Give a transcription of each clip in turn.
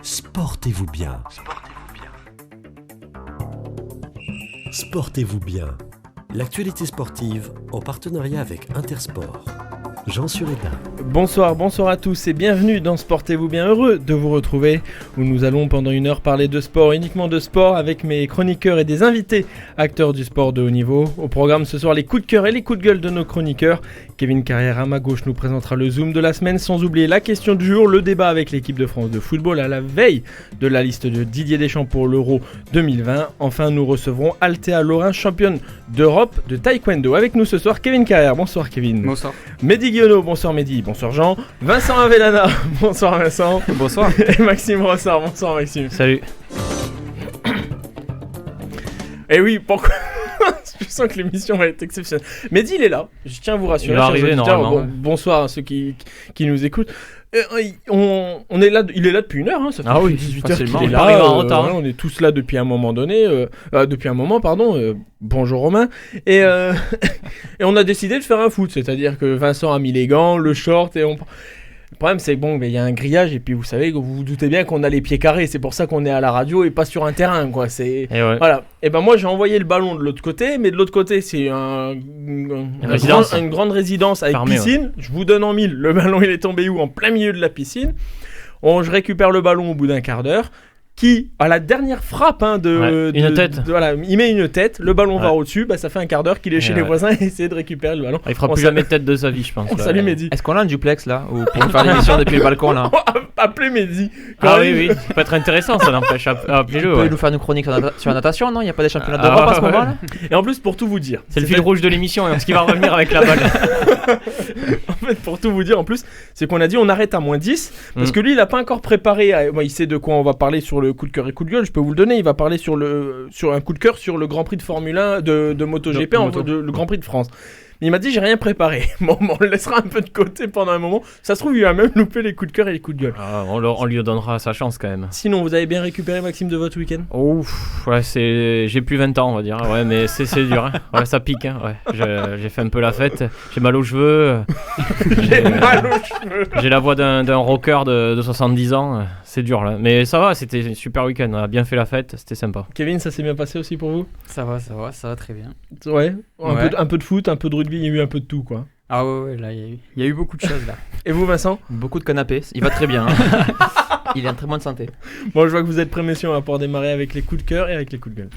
Sportez-vous bien. Sportez-vous bien. L'actualité sportive en partenariat avec Intersport. Jean Sureda. Bonsoir à tous et bienvenue dans Sportez-vous bien, heureux de vous retrouver où nous allons pendant une heure parler de sport, uniquement de sport avec mes chroniqueurs et des invités acteurs du sport de haut niveau. Au programme ce soir les coups de cœur et les coups de gueule de nos chroniqueurs. Kevin Carrière à ma gauche nous présentera le Zoom de la semaine, sans oublier la question du jour, le débat avec l'équipe de France de football à la veille de la liste de Didier Deschamps pour l'Euro 2020. Enfin nous recevrons Althea Lorrain, championne d'Europe de taekwondo. Avec nous ce soir Kevin Carrière, bonsoir Kevin. Bonsoir. Mehdi Guillaume, bonsoir Mehdi, bonsoir Jean. Vincent Avellana, bonsoir Vincent. Bonsoir. Et Maxime Rossard, bonsoir Maxime. Salut. Et oui, pourquoi je sens que l'émission va être exceptionnelle. Mehdi, il est là, je tiens à vous rassurer. Il va arriver normalement. Bonsoir à ceux qui nous écoutent. On est là, il est là depuis une heure, hein, ça fait 18 heures qu'il est là. En retard, on est tous là depuis un moment donné, bonjour Romain. Et on a décidé de faire un foot, c'est-à-dire que Vincent a mis les gants, le short et on... Le problème c'est que bon, il y a un grillage et puis vous savez, vous vous doutez bien qu'on a les pieds carrés, c'est pour ça qu'on est à la radio et pas sur un terrain quoi. C'est voilà. Et ben moi j'ai envoyé le ballon de l'autre côté, mais de l'autre côté c'est une grande résidence avec fermée, piscine. Ouais. Je vous donne en mille. Le ballon il est tombé où? En plein milieu de la piscine. Je récupère le ballon au bout d'un quart d'heure. Qui, à la dernière frappe une tête. Voilà, il met une tête, le ballon va au-dessus, ça fait un quart d'heure qu'il est chez les voisins et essaie de récupérer le ballon. Il fera plus jamais de tête de sa vie, je pense. Salut Mehdi. Est-ce qu'on a un duplex là ou pour faire l'émission depuis le balcon là? Appelez Mehdi. Oui, ça peut être intéressant, ça n'empêche. Appelez-le. Vous pouvez nous faire une chronique sur la natation, non? Il n'y a pas des championnats d'Europe à ce moment là? Et en plus, pour tout vous dire, c'est le fil rouge de l'émission, ce qui va revenir avec la balle. En fait, pour tout vous dire, en plus, c'est qu'on a dit on arrête à moins 10 parce que lui, il n'a pas encore préparé. Il sait de quoi on va parler sur le coup de cœur et coup de gueule. Je peux vous le donner. Il va parler sur un coup de cœur sur le Grand Prix de Formule 1 de MotoGP, le Grand Prix de France. Mais il m'a dit j'ai rien préparé. Bon, on le laissera un peu de côté pendant un moment. Ça se trouve, il va même louper les coups de cœur et les coups de gueule. On lui donnera sa chance quand même. Sinon, vous avez bien récupéré Maxime de votre week-end? J'ai plus 20 ans on va dire. Ouais, mais c'est dur. Hein. Ouais, ça pique. Hein. Ouais. J'ai fait un peu la fête. J'ai mal aux cheveux. J'ai la voix d'un rocker de 70 ans. C'est dur là. Mais ça va, c'était un super week-end. On a bien fait la fête. C'était sympa. Kevin, ça s'est bien passé aussi pour vous? Ça va très bien. Ouais. Un peu de foot, un peu de rugby, il y a eu un peu de tout quoi. Ah ouais, là il y a eu beaucoup de choses là. Et vous Vincent? Beaucoup de canapés, il va très bien. Hein. Il est en très bonne santé. Bon, je vois que vous êtes prêts messieurs, on va pouvoir démarrer avec les coups de cœur et avec les coups de gueule.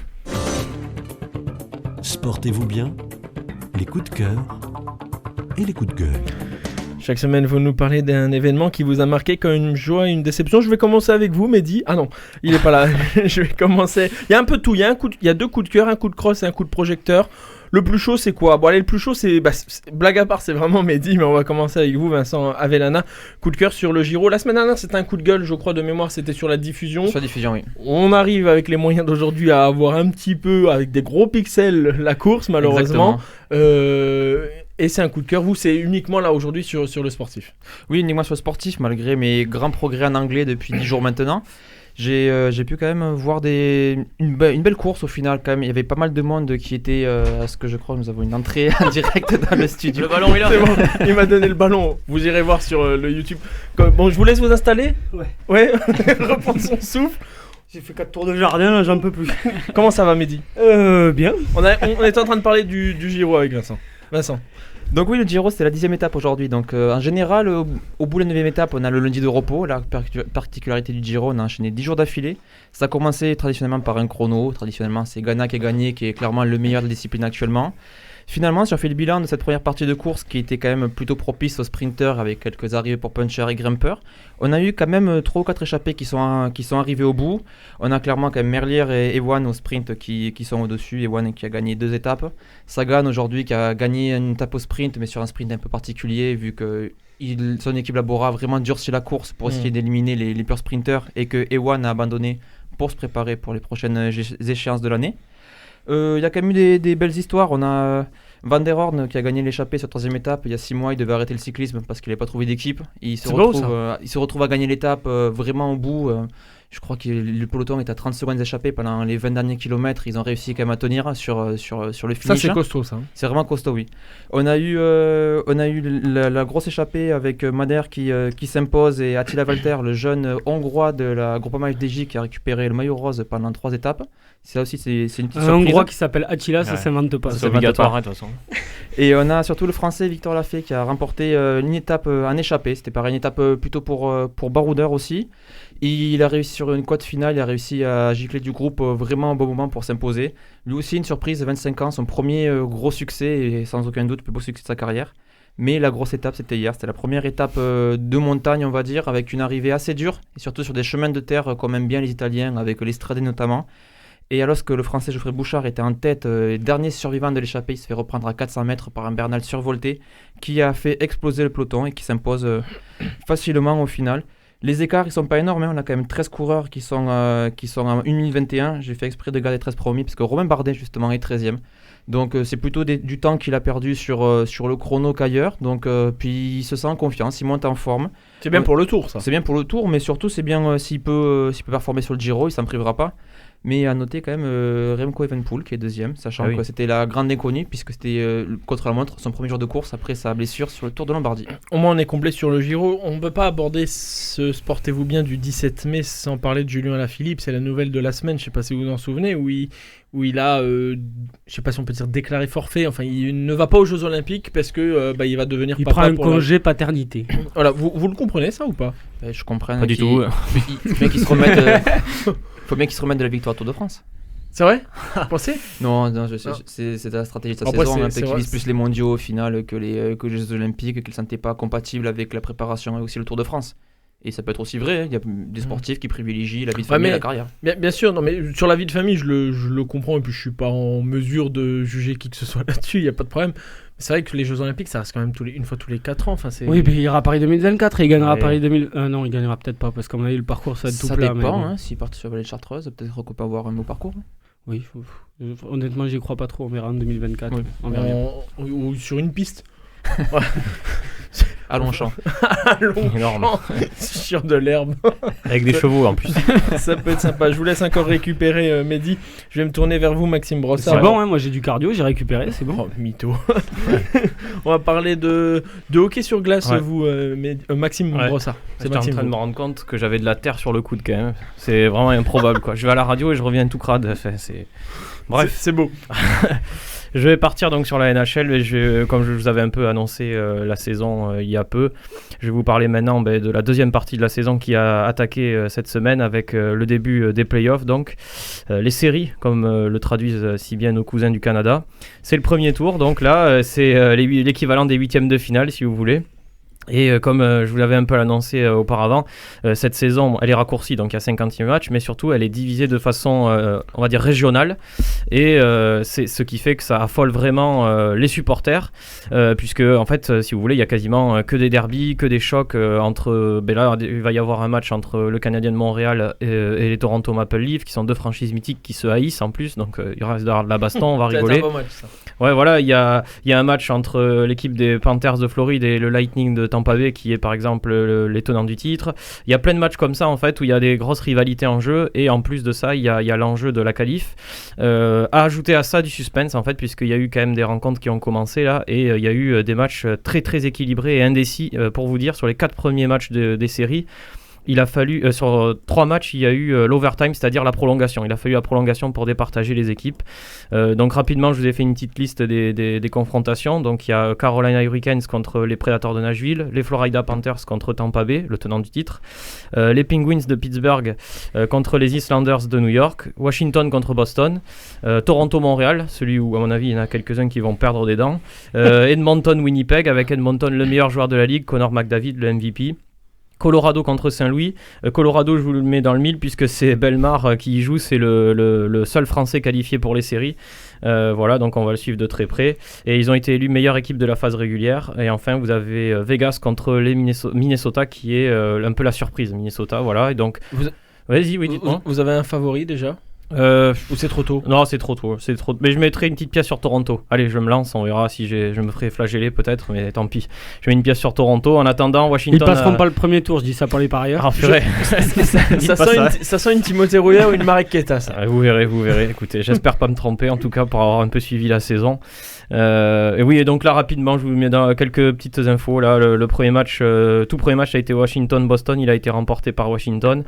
Sportez-vous bien, les coups de cœur et les coups de gueule. Chaque semaine, vous nous parlez d'un événement qui vous a marqué comme une joie et une déception. Je vais commencer avec vous, Mehdi. Ah non, il est pas là. Je vais commencer. Il y a un peu de tout. Il y a deux coups de cœur, un coup de crosse et un coup de projecteur. Le plus chaud, c'est quoi? Bon, allez, le plus chaud, c'est blague à part, c'est vraiment Mehdi, mais on va commencer avec vous, Vincent Avellana. Coup de cœur sur le Giro. La semaine dernière, c'était un coup de gueule, je crois, de mémoire, c'était sur la diffusion. Sur la diffusion, oui. On arrive avec les moyens d'aujourd'hui à avoir un petit peu, avec des gros pixels, la course, malheureusement. Et c'est un coup de cœur. Vous, c'est uniquement là aujourd'hui sur le sportif? Oui, uniquement sur le sportif, malgré mes grands progrès en anglais depuis 10 jours maintenant. J'ai pu quand même voir une belle course au final quand même. Il y avait pas mal de monde qui était à ce que je crois nous avons une entrée en direct dans le studio. Le ballon est là. C'est bon, il m'a donné le ballon. Vous irez voir sur le YouTube. Bon, je vous laisse vous installer. Ouais. Reprendre son souffle. J'ai fait 4 tours de jardin, là, j'en peux plus. Comment ça va Mehdi? Bien. On était en train de parler du Giro avec Vincent. Donc oui, le Giro c'est la 10e étape aujourd'hui. Donc en général, au bout de la 9e étape, on a le lundi de repos. La particularité du Giro, on a enchaîné 10 jours d'affilée. Ça a commencé traditionnellement par un chrono. Traditionnellement, c'est Ganna qui a gagné, qui est clairement le meilleur de la discipline actuellement. Finalement, si on fait le bilan de cette première partie de course qui était quand même plutôt propice aux sprinters avec quelques arrivées pour puncher et grimpers, on a eu quand même 3 ou 4 échappés qui sont arrivés au bout. On a clairement quand même Merlier et Ewan au sprint qui sont au-dessus. Ewan qui a gagné 2 étapes. Sagan aujourd'hui qui a gagné une étape au sprint, mais sur un sprint un peu particulier vu que son équipe Labora a vraiment durci la course pour essayer d'éliminer les purs sprinters et que Ewan a abandonné pour se préparer pour les prochaines échéances de l'année. Il y a quand même eu des belles histoires. On a Van der Horn qui a gagné l'échappée sur la 3e étape. Il y a 6 mois, il devait arrêter le cyclisme parce qu'il n'avait pas trouvé d'équipe. Il se retrouve à gagner l'étape vraiment au bout. Je crois que le peloton est à 30 secondes d'échappée pendant les 20 derniers kilomètres. Ils ont réussi quand même à tenir sur le finish. Ça, c'est costaud, ça. C'est vraiment costaud, oui. On a eu la grosse échappée avec Madère qui s'impose et Attila Valter, le jeune hongrois de la Groupama FDJ qui a récupéré le maillot rose pendant 3 étapes. Ça aussi, c'est une petite Un surprise. Hongrois qui s'appelle Attila, ça s'invente pas. C'est Ça obligatoire, va de toute façon. Et on a surtout le Français Victor Lafay qui a remporté une étape en échappée. C'était pareil, une étape plutôt pour baroudeur aussi. Il a réussi sur une quad finale, il a réussi à gicler du groupe vraiment un bon moment pour s'imposer. Lui aussi une surprise, 25 ans, son premier gros succès et sans aucun doute le plus beau succès de sa carrière. Mais la grosse étape c'était hier, c'était la première étape de montagne on va dire, avec une arrivée assez dure et surtout sur des chemins de terre comme aiment bien les Italiens, avec les Stradés notamment. Et alors que le Français Geoffrey Bouchard était en tête, dernier survivant de l'échappée, il se fait reprendre à 400 mètres par un Bernal survolté qui a fait exploser le peloton et qui s'impose facilement au final. Les écarts ils sont pas énormes, hein. On a quand même 13 coureurs qui sont à 1 minute 21. J'ai fait exprès de garder 13 premiers parce que Romain Bardet justement est 13e. Donc c'est plutôt du temps qu'il a perdu sur le chrono qu'ailleurs. Donc puis il se sent en confiance, il monte en forme. C'est bien pour le Tour, ça. C'est bien pour le Tour, mais surtout c'est bien s'il peut performer sur le Giro, il s'en privera pas. Mais à noter quand même Remco Evenepoel qui est deuxième, sachant que c'était la grande inconnue puisque c'était contre la montre son premier jour de course après sa blessure sur le Tour de Lombardie. Au moins on est complet sur le Giro. On ne peut pas aborder ce Sportez-vous bien du 17 mai sans parler de Julien Alaphilippe. C'est la nouvelle de la semaine, je ne sais pas si vous vous en souvenez, où il a, je ne sais pas si on peut dire déclaré forfait. Enfin, il ne va pas aux Jeux Olympiques parce que il va devenir papa. Il prend un congé paternité. Voilà, vous le comprenez ça ou pas? Je comprends. Pas du tout. Il faut bien qu'il se remette. Faut bien qu'ils se remettent de la victoire Tour de France. C'est vrai? Vous pensez? Non, je sais, c'est la stratégie de sa Après, saison, c'est qu'il vrai, vise plus les mondiaux au final que les Jeux Olympiques, qu'il ne sentait pas compatible avec la préparation et aussi le Tour de France. Et ça peut être aussi vrai, il y a des sportifs qui privilégient la vie de famille et la carrière. Bien sûr, non, mais sur la vie de famille, je le comprends et puis je suis pas en mesure de juger qui que ce soit là-dessus, il n'y a pas de problème. C'est vrai que les Jeux Olympiques, ça reste quand même une fois tous les 4 ans. Enfin, oui, mais il ira à Paris 2024 et il gagnera Paris 2000. Non, il gagnera peut-être pas parce qu'à mon avis, le parcours ça va être tout plat. Ça dépend, hein, s'il part sur la vallée de Chartreuse, peut-être qu'on peut avoir un beau parcours. Oui, honnêtement, j'y crois pas trop. On verra en 2024. Oui. On verra ou sur une piste. À Longchamp. Énorme. Sur de l'herbe. Avec des chevaux en plus. Ça peut être sympa. Je vous laisse encore récupérer Mehdi. Je vais me tourner vers vous, Maxime Brossard. C'est bon, hein, moi j'ai du cardio, j'ai récupéré, c'est bon. Oh, mytho. On va parler de hockey sur glace, vous, Maxime Brossard. J'étais en train de me rendre compte que j'avais de la terre sur le coude quand même. C'est vraiment improbable, quoi. Je vais à la radio et je reviens tout crade. Bref. C'est beau. Je vais partir donc sur la NHL, mais comme je vous avais un peu annoncé la saison il y a peu, je vais vous parler maintenant de la deuxième partie de la saison qui a attaqué cette semaine avec le début des playoffs, donc les séries, comme le traduisent si bien nos cousins du Canada. C'est le premier tour, donc là c'est l'équivalent des huitièmes de finale si vous voulez. Et comme je vous l'avais un peu annoncé auparavant, cette saison, elle est raccourcie, donc il y a 56 matchs, mais surtout elle est divisée de façon, on va dire, régionale. Et c'est ce qui fait que ça affole vraiment les supporters, puisque en fait, si vous voulez, il y a quasiment que des derbies, que des chocs entre... là, il va y avoir un match entre le Canadien de Montréal et les Toronto Maple Leafs, qui sont deux franchises mythiques qui se haïssent en plus, donc il reste de la baston, on va rigoler. C'est un bon match, ça. Ouais, voilà, il y a un match entre l'équipe des Panthers de Floride et le Lightning de Tampa Bay, qui est par exemple les tenants du titre. Il y a plein de matchs comme ça en fait où il y a des grosses rivalités en jeu, et en plus de ça il y a l'enjeu de la qualif, à ajouter à ça du suspense en fait, puisqu'il y a eu quand même des rencontres qui ont commencé là, et il y a eu des matchs très très équilibrés et indécis. Pour vous dire, sur les 4 premiers matchs des séries, il a fallu, sur 3 matchs, il y a eu l'overtime, c'est-à-dire la prolongation. Il a fallu la prolongation pour départager les équipes. Donc rapidement, je vous ai fait une petite liste des confrontations. Donc il y a Carolina Hurricanes contre les Predators de Nashville, les Florida Panthers contre Tampa Bay, le tenant du titre, les Penguins de Pittsburgh contre les Islanders de New York, Washington contre Boston, Toronto-Montréal, celui où à mon avis il y en a quelques-uns qui vont perdre des dents, Edmonton-Winnipeg avec Edmonton le meilleur joueur de la ligue, Connor McDavid, le MVP. Colorado contre Saint-Louis. Colorado, je vous le mets dans le mille puisque c'est Bellemare qui y joue, c'est le seul Français qualifié pour les séries. Voilà, donc on va le suivre de très près. Et ils ont été élus meilleure équipe de la phase régulière. Et enfin, vous avez Vegas contre les Minnesota qui est un peu la surprise. Minnesota, voilà. Et donc, vas-y, oui, dites-moi. Vous avez un favori déjà? Ou c'est trop tôt? Non, c'est trop tôt. Mais je mettrai une petite pièce sur Toronto. Allez, je me lance, on verra si je me ferai flageller peut-être, mais tant pis. Je mets une pièce sur Toronto. En attendant, Washington. Ils passeront pas le premier tour, je dis ça pour les parieurs. Ah, purée. Ça sent une Timothée Rouillard ou une Marek Keita, ça. Vous verrez. Écoutez, j'espère pas me tromper, en tout cas, pour avoir un peu suivi la saison. Et oui, et donc là, rapidement, je vous mets dans quelques petites infos. Là, le premier match, tout premier match a été Washington-Boston. Il a été remporté par Washington.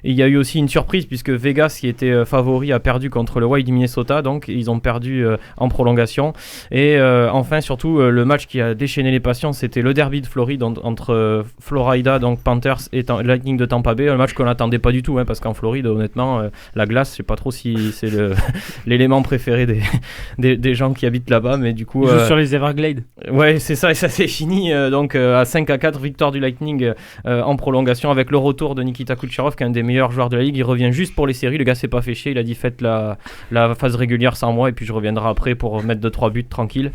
Et il y a eu aussi une surprise, puisque Vegas, qui était favori, a perdu contre le Wild du Minnesota. Donc, ils ont perdu en prolongation. Et enfin, surtout, le match qui a déchaîné les passions, c'était le derby de Floride entre Florida, donc Panthers, et Lightning de Tampa Bay. Un match qu'on n'attendait pas du tout, parce qu'en Floride, honnêtement, la glace, je sais pas trop si c'est l'élément préféré des gens qui habitent là-bas. Mais du coup, Ils jouent sur les Everglades. Ouais, c'est ça, et ça s'est fini donc à 5-4, victoire du Lightning en prolongation, avec le retour de Nikita Kucherov, qui est un des meilleurs joueurs de la ligue. Il revient juste pour les séries, le gars s'est pas fait chier, il a dit faites la phase régulière sans moi et puis je reviendrai après pour mettre 2-3 buts tranquille.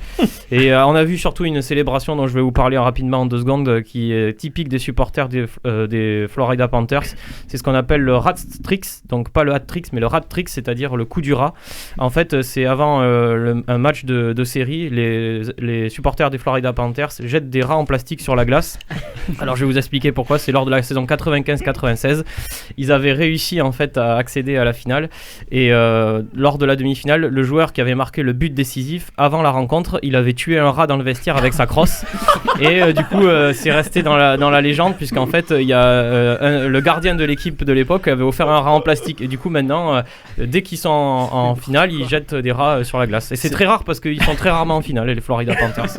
Et on a vu surtout une célébration dont je vais vous parler rapidement en 2 secondes, qui est typique des supporters des Florida Panthers. C'est ce qu'on appelle le rat tricks, donc pas le hat tricks mais le rat tricks, c'est-à-dire le coup du rat. En fait, c'est avant un match de série, les supporters des Florida Panthers jettent des rats en plastique sur la glace. Alors je vais vous expliquer pourquoi. C'est lors de la saison 95-96. Ils avaient réussi en fait à accéder à la finale, et lors de la demi-finale, le joueur qui avait marqué le but décisif avant la rencontre, il avait tué un rat dans le vestiaire avec sa crosse. Et du coup c'est resté dans la légende, puisqu'en fait il y a le gardien de l'équipe de l'époque avait offert un rat en plastique, et du coup maintenant dès qu'ils sont en finale, ils jettent des rats sur la glace, et c'est très rare parce qu'ils sont très rarement en finale, les Florida Panthers.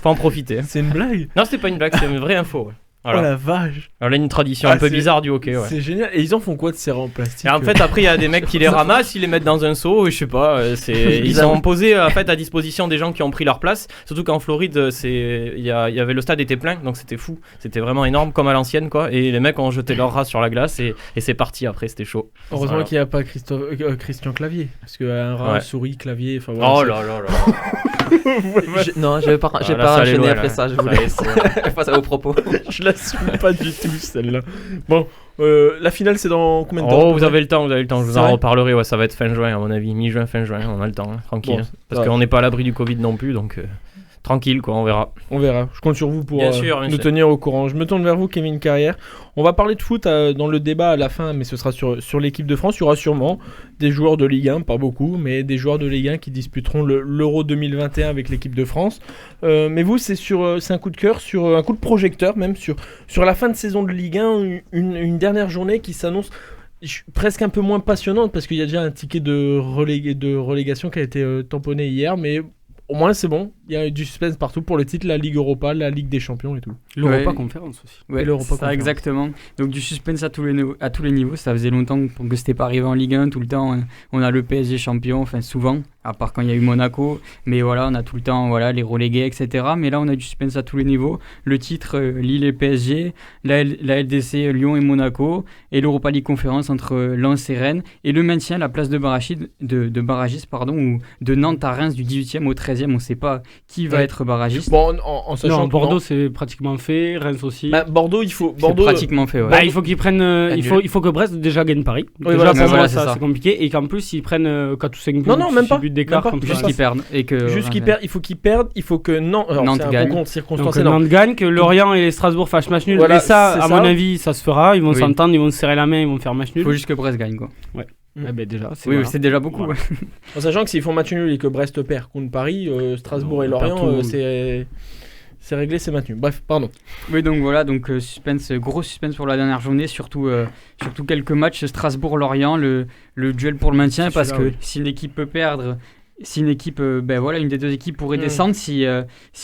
Faut en profiter. C'est une blague? Non, c'était pas une blague, c'est une vraie info. Ouais. Voilà. Oh la vache! Alors là, une tradition un peu bizarre du hockey. Ouais. C'est génial. Et ils en font quoi de ces rats en plastique? Et en fait, après, il y a des mecs qui les ramassent, ils les mettent dans un seau, je sais pas. Ils sont posés en fait à disposition des gens qui ont pris leur place. Surtout qu'en Floride, il y avait le stade était plein, donc c'était fou. C'était vraiment énorme, comme à l'ancienne, quoi. Et les mecs ont jeté leurs rats sur la glace et c'est parti. Après, c'était chaud. Heureusement voilà. qu'il n'y a pas Christian Clavier, parce qu'un rat, souris, clavier. Voilà, oh là là là. Non, je vais pas enchaîner après ça, je vous laisse face à vos propos. Je l'assume pas du tout, celle-là. Bon, la finale, c'est dans combien de temps? Oh, vous avez le temps, je vous en reparlerai. Ouais, ça va être fin juin, à mon avis, mi-juin, fin juin, on a le temps, tranquille. Bon, parce qu'on n'est pas à l'abri du Covid non plus, donc tranquille, quoi, on verra. On verra. Je compte sur vous pour bien sûr. tenir au courant. Je me tourne vers vous, Kevin Carrière. On va parler de foot dans le débat à la fin, mais ce sera sur l'équipe de France. Il y aura sûrement des joueurs de Ligue 1, pas beaucoup, mais des joueurs de Ligue 1 qui disputeront l'Euro 2021 avec l'équipe de France. Mais vous, c'est un coup de cœur, sur un coup de projecteur même, sur la fin de saison de Ligue 1, une dernière journée qui s'annonce presque un peu moins passionnante, parce qu'il y a déjà un ticket de relégation qui a été tamponné hier, mais au moins c'est bon, il y a du suspense partout pour le titre, la Ligue Europa, la Ligue des Champions et tout. L'Europa Conférence aussi. Ouais, ça exactement. Donc du suspense à tous les niveaux, ça faisait longtemps que c'était pas arrivé en Ligue 1, tout le temps on a le PSG champion, enfin souvent, à part quand il y a eu Monaco, mais voilà, on a tout le temps les relégués, etc. Mais là on a du suspense à tous les niveaux, le titre Lille et PSG, la LDC Lyon et Monaco, et l'Europa League Conférence entre Lens et Rennes, et le maintien, la place de barragiste, ou de Nantes à Reims du 18e au 13e, on sait pas qui va être barragiste. Bon, en sachant que Bordeaux c'est pratiquement fait, Reims aussi. Bordeaux, c'est pratiquement fait. Ouais. Il faut qu'ils prennent, il faut que Brest déjà gagne Paris. Oui, déjà voilà, ça c'est compliqué, et qu'en plus ils prennent 4 ou 5 buts. Non, même pas. D'écart, juste qu'ils perdent il faut qu'ils perdent, il faut que Nantes gagne. Donc Nantes gagne, que Lorient et Strasbourg fassent match nul. Voilà, et ça, à mon avis, ça se fera. Ils vont s'entendre, ils vont se serrer la main, ils vont faire match nul. Il faut juste que Brest gagne, quoi. Ouais. Déjà, c'est déjà beaucoup. Voilà. En sachant que s'ils font match nul et que Brest perd contre Paris, Strasbourg et Lorient, c'est réglé, c'est maintenu. Bref, pardon. Oui, donc voilà, gros suspense pour la dernière journée, surtout quelques matchs Strasbourg-Lorient, le duel pour le maintien, parce que si l'équipe peut perdre, une des deux équipes pourrait descendre. Si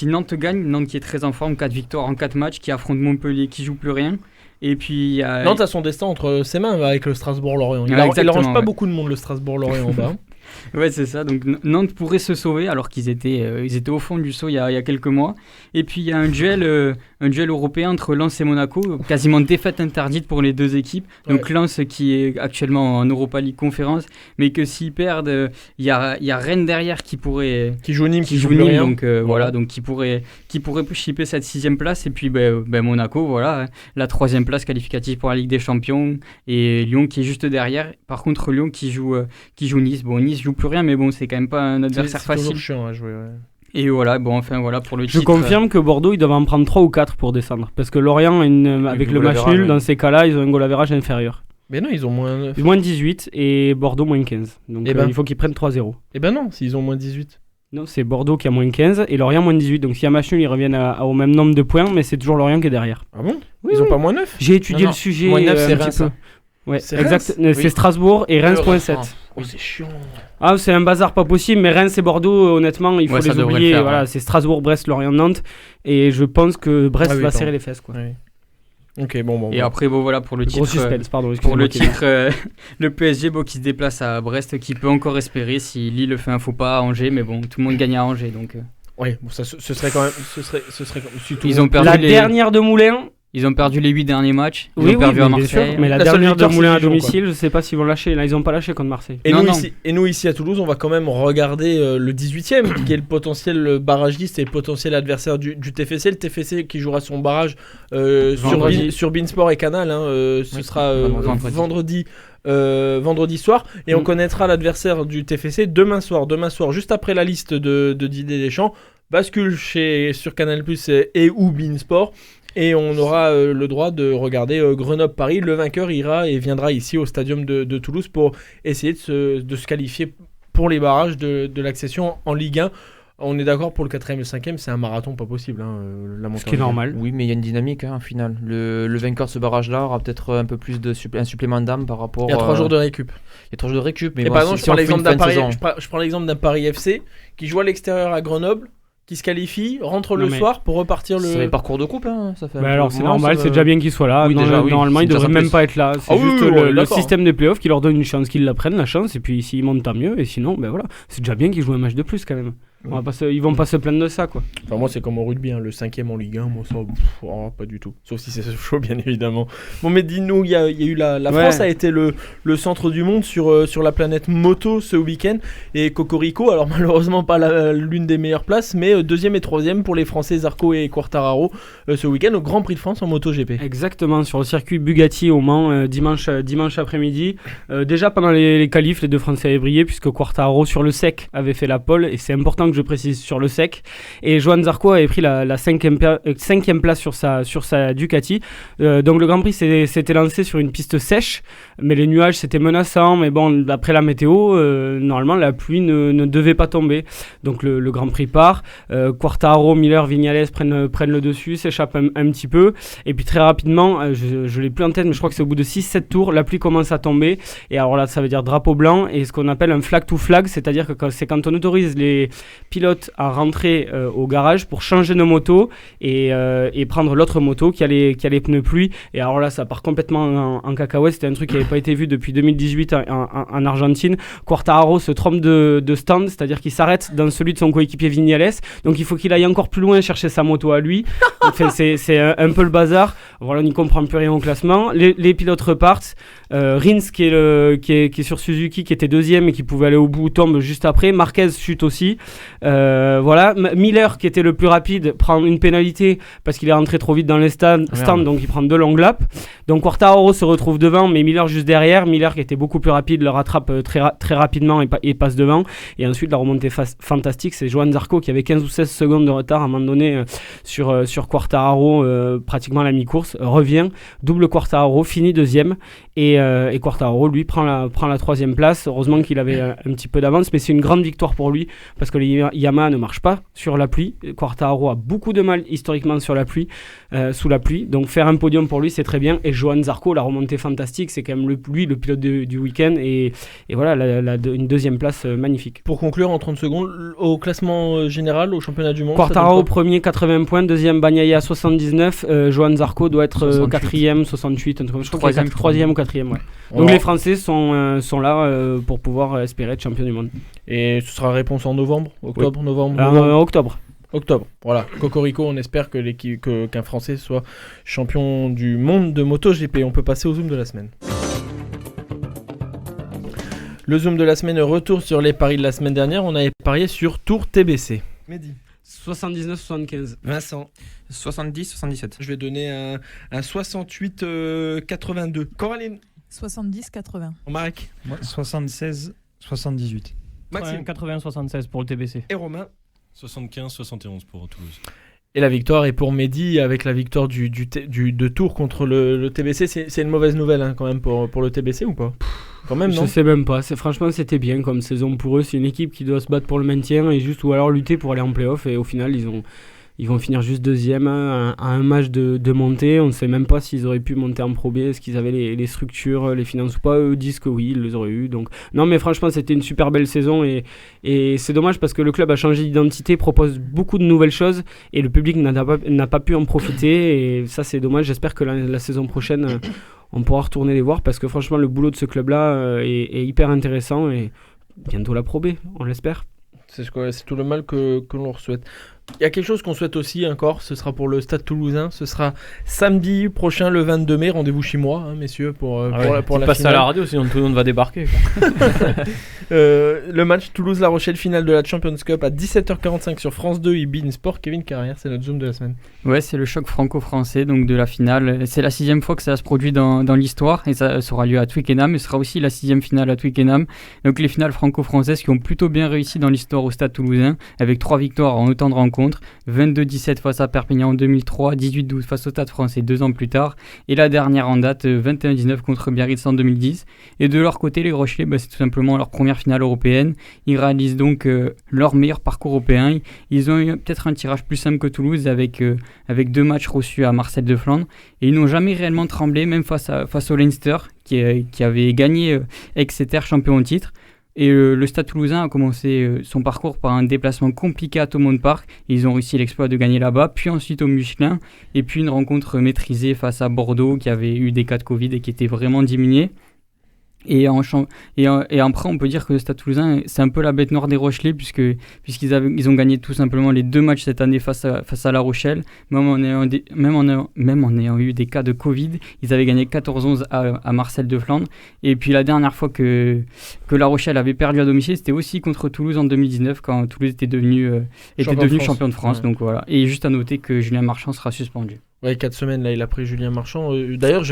Nantes gagne, Nantes qui est très en forme, 4 victoires en 4 matchs, qui affronte Montpellier qui joue plus rien. Et puis Nantes a son destin entre ses mains avec le Strasbourg-Lorient. Il arrange pas beaucoup de monde, le Strasbourg-Lorient en bas. Ouais, c'est ça. Donc Nantes pourrait se sauver alors qu'ils étaient au fond du saut il y a quelques mois. Et puis il y a un duel européen entre Lens et Monaco, quasiment défaite interdite pour les deux équipes. Donc Lens qui est actuellement en Europa League Conférence, mais que s'ils perdent, il y a Rennes derrière qui joue Nîmes, donc voilà, donc qui pourrait chipper cette 6e place. Et puis Monaco, voilà, la 3e place qualificative pour la Ligue des Champions, et Lyon qui est juste derrière. Par contre Lyon qui joue Nice. Bon, Nice joue plus rien, mais bon, c'est quand même pas un adversaire facile. C'est toujours chiant à jouer. Ouais. Et voilà, pour le titre. Je confirme que Bordeaux, ils doivent en prendre 3 ou 4 pour descendre. Parce que Lorient, avec le match nul, dans ces cas-là, ils ont un goal average inférieur. Mais non, ils ont moins 18 et Bordeaux moins 15. Donc il faut qu'ils prennent 3-0. Eh ben non, s'ils ont moins 18. Non, c'est Bordeaux qui a moins 15 et Lorient moins 18. Donc s'il y a match nul, ils reviennent au même nombre de points, mais c'est toujours Lorient qui est derrière. Ah bon ? Ils ont pas moins 9 ? J'ai étudié le sujet. Moins 9, c'est un petit Reims. peu. Ouais, c'est exact. Reims C'est Strasbourg et Reims.7. Oh, c'est chiant. Ah, c'est un bazar pas possible, mais Reims et Bordeaux, honnêtement, il faut les oublier. Voilà, c'est Strasbourg, Brest, Lorient, Nantes. Et je pense que Brest va serrer les fesses, quoi. Oui. Ok, bon. Et après, voilà, pour le titre. Gros suspense, pardon. Pour le titre, le PSG qui se déplace à Brest, qui peut encore espérer si Lille fait un faux pas à Angers, mais bon, tout le monde gagne à Angers, donc. Oui, bon, ça, ce serait quand même. Ils ont perdu la dernière de Moulin. Ils ont perdu les 8 derniers matchs. Ils ont perdu à Marseille. Sûr, mais la dernière de Moulin à domicile, je sais pas s'ils vont lâcher. Là, ils ont pas lâché contre Marseille. Et nous, ici à Toulouse, on va quand même regarder le 18e, qui est le potentiel barragiste et le potentiel adversaire du TFC. Le TFC qui jouera son barrage sur Beansport et Canal. Ce sera vendredi soir. Et on connaîtra l'adversaire du TFC demain soir. Demain soir, juste après la liste de Didier Deschamps, bascule sur Canal+ et ou Beansport. Et on aura le droit de regarder Grenoble-Paris. Le vainqueur viendra ici au Stadium de Toulouse pour essayer de se qualifier pour les barrages de l'accession en Ligue 1. On est d'accord pour le 4e et le 5e, c'est un marathon pas possible. Ce qui est normal. Oui, mais il y a une dynamique en finale. Le vainqueur de ce barrage-là aura peut-être un peu plus un supplément d'âme par rapport. Il y a 3 jours de récup. Il y a 3 jours de récup. Mais par exemple, je prends l'exemple d'un Paris FC qui joue à l'extérieur à Grenoble, qui se qualifie, rentre le soir pour repartir le. C'est parcours de coupe, hein. Ça fait alors c'est normal, c'est déjà bien qu'il soit là. Oui, normalement, il devrait même pas être là. C'est juste le d'accord. système des playoffs qui leur donne une chance, qu'ils la prennent la chance, et puis s'ils montent tant mieux, et sinon, voilà, c'est déjà bien qu'ils jouent un match de plus quand même. Ils vont pas se plaindre de ça, quoi. Enfin, moi, c'est comme au rugby, le 5e en Ligue 1, moi, ça, pas du tout. Sauf si c'est chaud, bien évidemment. Bon, mais dis-nous, il y a eu la France a été le centre du monde sur la planète moto ce week-end. Et Cocorico, alors malheureusement pas l'une des meilleures places, mais 2e et 3e pour les Français Zarco et Quartararo ce week-end au Grand Prix de France en MotoGP. Exactement, sur le circuit Bugatti au Mans, dimanche après-midi. Déjà pendant les qualifs, les deux Français avaient brillé, puisque Quartararo sur le sec avait fait la pole, et c'est important que je précise, sur le sec, et Johan Zarco avait pris la 5e place sur sa Ducati. Donc le Grand Prix s'était lancé sur une piste sèche, mais les nuages c'était menaçant, mais bon, d'après la météo, normalement la pluie ne devait pas tomber. Donc le Grand Prix part, Quartararo, Miller, Vignales prennent le dessus, s'échappent un petit peu, et puis très rapidement, je l'ai plus en tête, mais je crois que c'est au bout de 6-7 tours, la pluie commence à tomber, et alors là ça veut dire drapeau blanc, et ce qu'on appelle un flag to flag, c'est-à-dire que c'est quand on autorise les pilote à rentrer au garage pour changer nos motos et prendre l'autre moto qui a les pneus pluie. Et alors là, ça part complètement en cacahuète. C'était un truc qui n'avait pas été vu depuis 2018 en Argentine. Quartararo se trompe de stand, c'est-à-dire qu'il s'arrête dans celui de son coéquipier Vignales. Donc il faut qu'il aille encore plus loin chercher sa moto à lui. Enfin, c'est un peu le bazar. Voilà, on n'y comprend plus rien au classement. Les pilotes repartent. Rins qui est sur Suzuki, qui était 2e et qui pouvait aller au bout, tombe juste après. Marquez chute aussi. Voilà, Miller qui était le plus rapide prend une pénalité parce qu'il est rentré trop vite dans les stands, donc il prend 2 longues laps. Donc Quartararo se retrouve devant, mais Miller juste derrière. Miller qui était beaucoup plus rapide le rattrape très rapidement et passe devant. Et ensuite la remontée fantastique, c'est Johan Zarco qui avait 15 ou 16 secondes de retard à un moment donné sur Quartararo, pratiquement à la mi-course, revient, double Quartararo, finit 2e, et Quartararo lui prend la 3e place. Heureusement qu'il avait un petit peu d'avance, mais c'est une grande victoire pour lui parce que les Yamaha ne marche pas sur la pluie. Quartararo a beaucoup de mal historiquement sous la pluie, donc faire un podium pour lui c'est très bien. Et Johan Zarco, la remontée fantastique, c'est quand même le pilote du week-end, et voilà une 2e place magnifique. Pour conclure en 30 secondes, au classement général au championnat du monde, Quartararo premier 80 points, 2e Bagnaia 79, Johan Zarco doit être 4e 68, je crois que 3e ou 4e, ouais. On Donc va- les Français sont là pour pouvoir espérer être champion du monde. Et ce sera réponse en novembre, octobre, novembre, Octobre. Octobre. Voilà, Cocorico, on espère qu'un Français soit champion du monde de MotoGP. On peut passer au Zoom de la semaine. Le Zoom de la semaine retourne sur les paris de la semaine dernière. On avait parié sur Tour TBC. Mehdi. 79-75. Vincent. 70-77. Je vais donner un 68-82. Coraline. 70-80. Marc. Moi, 76-78. Maxime. 80-76 pour le TBC. Et Romain. 75-71 pour Toulouse. Et la victoire est pour Mehdi avec la victoire de Tours contre le TBC. C'est une mauvaise nouvelle quand même pour le TBC ou pas? Quand même, non? Je sais même pas. Franchement, c'était bien comme saison pour eux. C'est une équipe qui doit se battre pour le maintien et juste ou alors lutter pour aller en play-off. Et au final, ils vont finir juste deuxième à un match de montée. On ne sait même pas s'ils auraient pu monter en Pro B. Est-ce qu'ils avaient les structures, les finances ou pas? Eux disent que oui, ils les auraient eu. Donc non, mais franchement, c'était une super belle saison et c'est dommage parce que le club a changé d'identité, propose beaucoup de nouvelles choses et le public n'a pas pu en profiter. Et ça, c'est dommage. J'espère que la saison prochaine, on pourra retourner les voir parce que franchement, le boulot de ce club-là est hyper intéressant et bientôt la Pro B, on l'espère. C'est tout le mal que l'on leur souhaite. Il y a quelque chose qu'on souhaite aussi encore, ce sera pour le Stade Toulousain, ce sera samedi prochain le 22 mai, rendez-vous chez moi, messieurs, pour la passe finale. à la radio, sinon tout le monde va débarquer. Le match Toulouse-La Rochelle, finale de la Champions Cup à 17h45 sur France 2 et beIN Sport. Kevin Carrière, c'est notre Zoom de la semaine. Ouais, c'est le choc franco-français donc de la finale. C'est la 6e fois que ça se produit dans l'histoire et ça aura lieu à Twickenham et ce sera aussi la 6e finale à Twickenham. Donc les finales franco-françaises qui ont plutôt bien réussi dans l'histoire au Stade Toulousain avec 3 victoires en autant de rencontres. 22-17 face à Perpignan en 2003, 18-12 face au Stade français 2 ans plus tard et la dernière en date 21-19 contre Biarritz en 2010. Et de leur côté, les Rochelais, c'est tout simplement leur première finale européenne. Ils réalisent donc leur meilleur parcours européen. Ils ont eu peut-être un tirage plus simple que Toulouse avec 2 matchs reçus à Marcel de Flandre et ils n'ont jamais réellement tremblé même face au Leinster qui avait gagné Exeter champion au titre. Et le Stade Toulousain a commencé son parcours par un déplacement compliqué à Thomond Park. Ils ont réussi l'exploit de gagner là-bas, puis ensuite au Michelin, et puis une rencontre maîtrisée face à Bordeaux qui avait eu des cas de Covid et qui était vraiment diminué. Et après, on peut dire que le Stade Toulousain, c'est un peu la bête noire des Rochelais puisqu'ils ont gagné tout simplement les 2 matchs cette année face à La Rochelle. Même en ayant eu des cas de Covid, ils avaient gagné 14-11 à Marcel de Flandre. Et puis la dernière fois que La Rochelle avait perdu à domicile, c'était aussi contre Toulouse en 2019 quand Toulouse était devenu champion de France. Ouais. Donc voilà. Et juste à noter que Julien Marchand sera suspendu. Ouais, 4 semaines, là, il a pris Julien Marchand. D'ailleurs,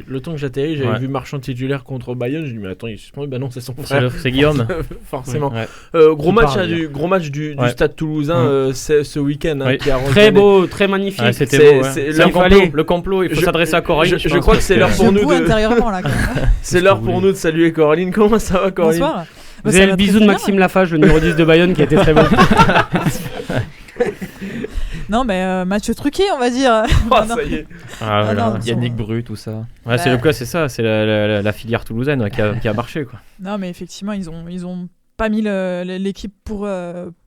le temps que j'atterris, j'avais vu Marchand titulaire contre Bayonne. Je dis, mais attends, il est suspendu. Bah non, c'est son frère. C'est Guillaume. Forcément. Ouais. Gros match du Stade Toulousain ce week-end. Qui a très beau, très magnifique. Ouais, c'était beau. Le complot, il faut s'adresser à Coraline. Je crois que c'est l'heure pour nous intérieurement, là, quand même. c'est l'heure pour nous de saluer Coraline. Comment ça va, Coraline? Bonsoir. Vous avez le bisou de Maxime Lafache, le numéro 10 de Bayonne, qui était très bon. Non, mais match truqué, on va dire. Ça y est. Yannick Bru, tout ça. Ouais, c'est ça, c'est la filière toulousaine qui a marché, quoi. Non, mais effectivement, ils ont pas mis l'équipe pour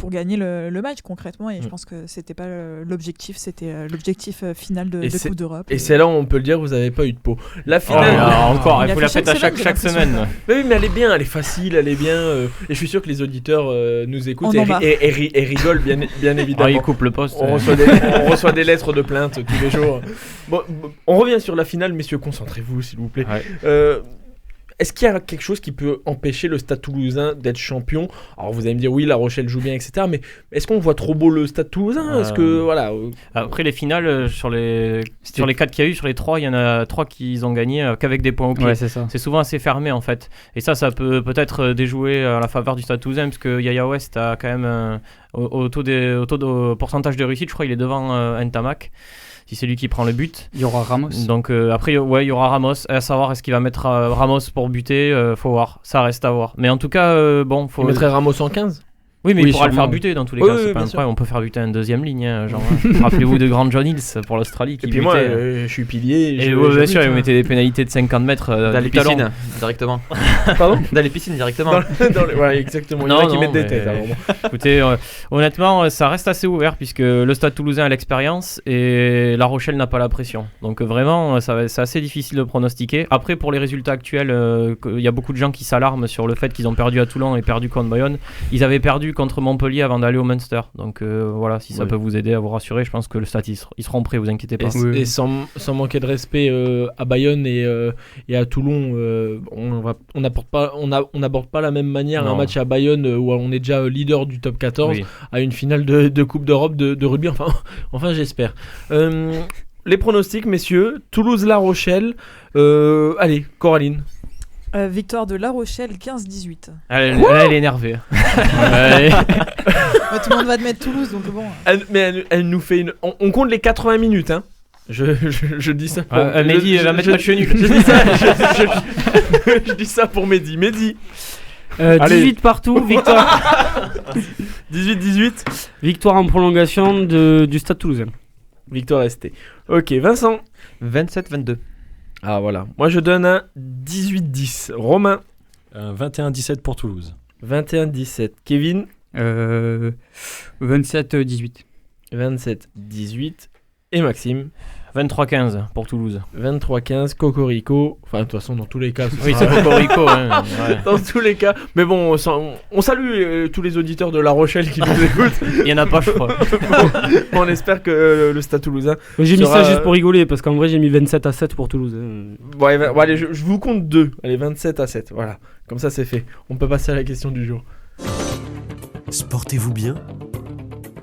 gagner le match concrètement et je pense que c'était pas l'objectif, c'était l'objectif final de Coupe d'Europe. Et c'est là où on peut le dire, vous avez pas eu de peau. La finale, encore, il faut la fête à chaque semaine. Mais oui, mais elle est bien, elle est facile, elle est bien. Et je suis sûr que les auditeurs nous écoutent et rigolent bien évidemment. Ils coupent le poste. On reçoit des lettres de plainte tous les jours. Bon, on revient sur la finale, messieurs, concentrez-vous s'il vous plaît. Ouais. Est-ce qu'il y a quelque chose qui peut empêcher le Stade Toulousain d'être champion? Alors vous allez me dire oui, La Rochelle joue bien, etc. Mais est-ce qu'on voit trop beau le Stade Toulousain? Est-ce que voilà. Après les finales sur les 4 qu'il y a eu, sur les 3, il y en a 3 qui ont gagné qu'avec des points au pied. Ouais, c'est ça. C'est souvent assez fermé en fait. Et ça peut-être déjouer à la faveur du Stade Toulousain parce que Yaya West a quand même au pourcentage de réussite, je crois il est devant Ntamak. Si c'est lui qui prend le but. Il y aura Ramos. Donc après, il y aura Ramos. À savoir, est-ce qu'il va mettre Ramos pour buter? Faut voir. Ça reste à voir. Mais en tout cas, faut... Il mettrait Ramos en 15? Oui, mais Oui, il pourra le sûrement. faire buter dans tous les Oui, cas. oui, C'est bien pas un sûr. problème. On peut faire buter un deuxième ligne. Genre, rappelez-vous de Grant John Hills pour l'Australie qui Et puis butait. moi, je suis pilier. Et je- ouais, je bien sûr, bute, ils hein. mettaient des pénalités de 50 mètres Dans les du talon. piscines, directement. Pardon Dans les piscines, directement. Ouais, exactement. Il y en Non, a qui non, mettent des mais- têtes. Alors, bon. Écoutez, honnêtement, ça reste assez ouvert puisque le Stade Toulousain a l'expérience et La Rochelle n'a pas la pression. Donc vraiment, c'est assez difficile de pronostiquer. Après, pour les résultats actuels, il y a beaucoup de gens qui s'alarment sur le fait qu'ils ont perdu à Toulon et perdu contre Bayonne. Ils avaient perdu contre Montpellier avant d'aller au Munster. Donc voilà, si ça Ouais. peut vous aider à vous rassurer, je pense que le Stade, ils seront prêts, vous inquiétez pas. Et sans manquer de respect à Bayonne et à Toulon, on n'aborde pas la même manière un Non. match à Bayonne où on est déjà leader du top 14 Oui. à une finale de Coupe d'Europe de rugby. Enfin j'espère. Les pronostics, messieurs. Toulouse-La Rochelle. Allez, Coraline. Victoire de La Rochelle 15-18. Elle est énervée. Ouais. Tout le monde va te mettre Toulouse, donc bon. Elle nous fait une. On compte les 80 minutes, hein. Je dis ça pour. Mehdi va mettre match nul. Je dis ça. Je dis ça pour Mehdi. Mehdi. 18 partout, victoire. 18-18. Victoire en prolongation du Stade Toulousain. Victoire ST. Ok, Vincent. 27-22. Ah voilà. Moi je donne un 18-10. Romain. 21-17 pour Toulouse. 21-17. Kevin. 27-18. 27-18. Et Maxime. 23-15 pour Toulouse. 23-15. Cocorico. Enfin, de toute façon, dans tous les cas. Oui, c'est Cocorico. Hein, ouais. Dans tous les cas. Mais bon, on salue tous les auditeurs de La Rochelle qui nous écoutent. Il y en a pas, je crois. On espère que le Stade Toulousain. J'ai mis sera- ça juste pour rigoler parce qu'en vrai j'ai mis 27-7 pour Toulouse. Ouais, bon, allez, je vous compte 2. Allez, 27-7. Voilà. Comme ça, c'est fait. On peut passer à la question du jour. Sportez-vous bien?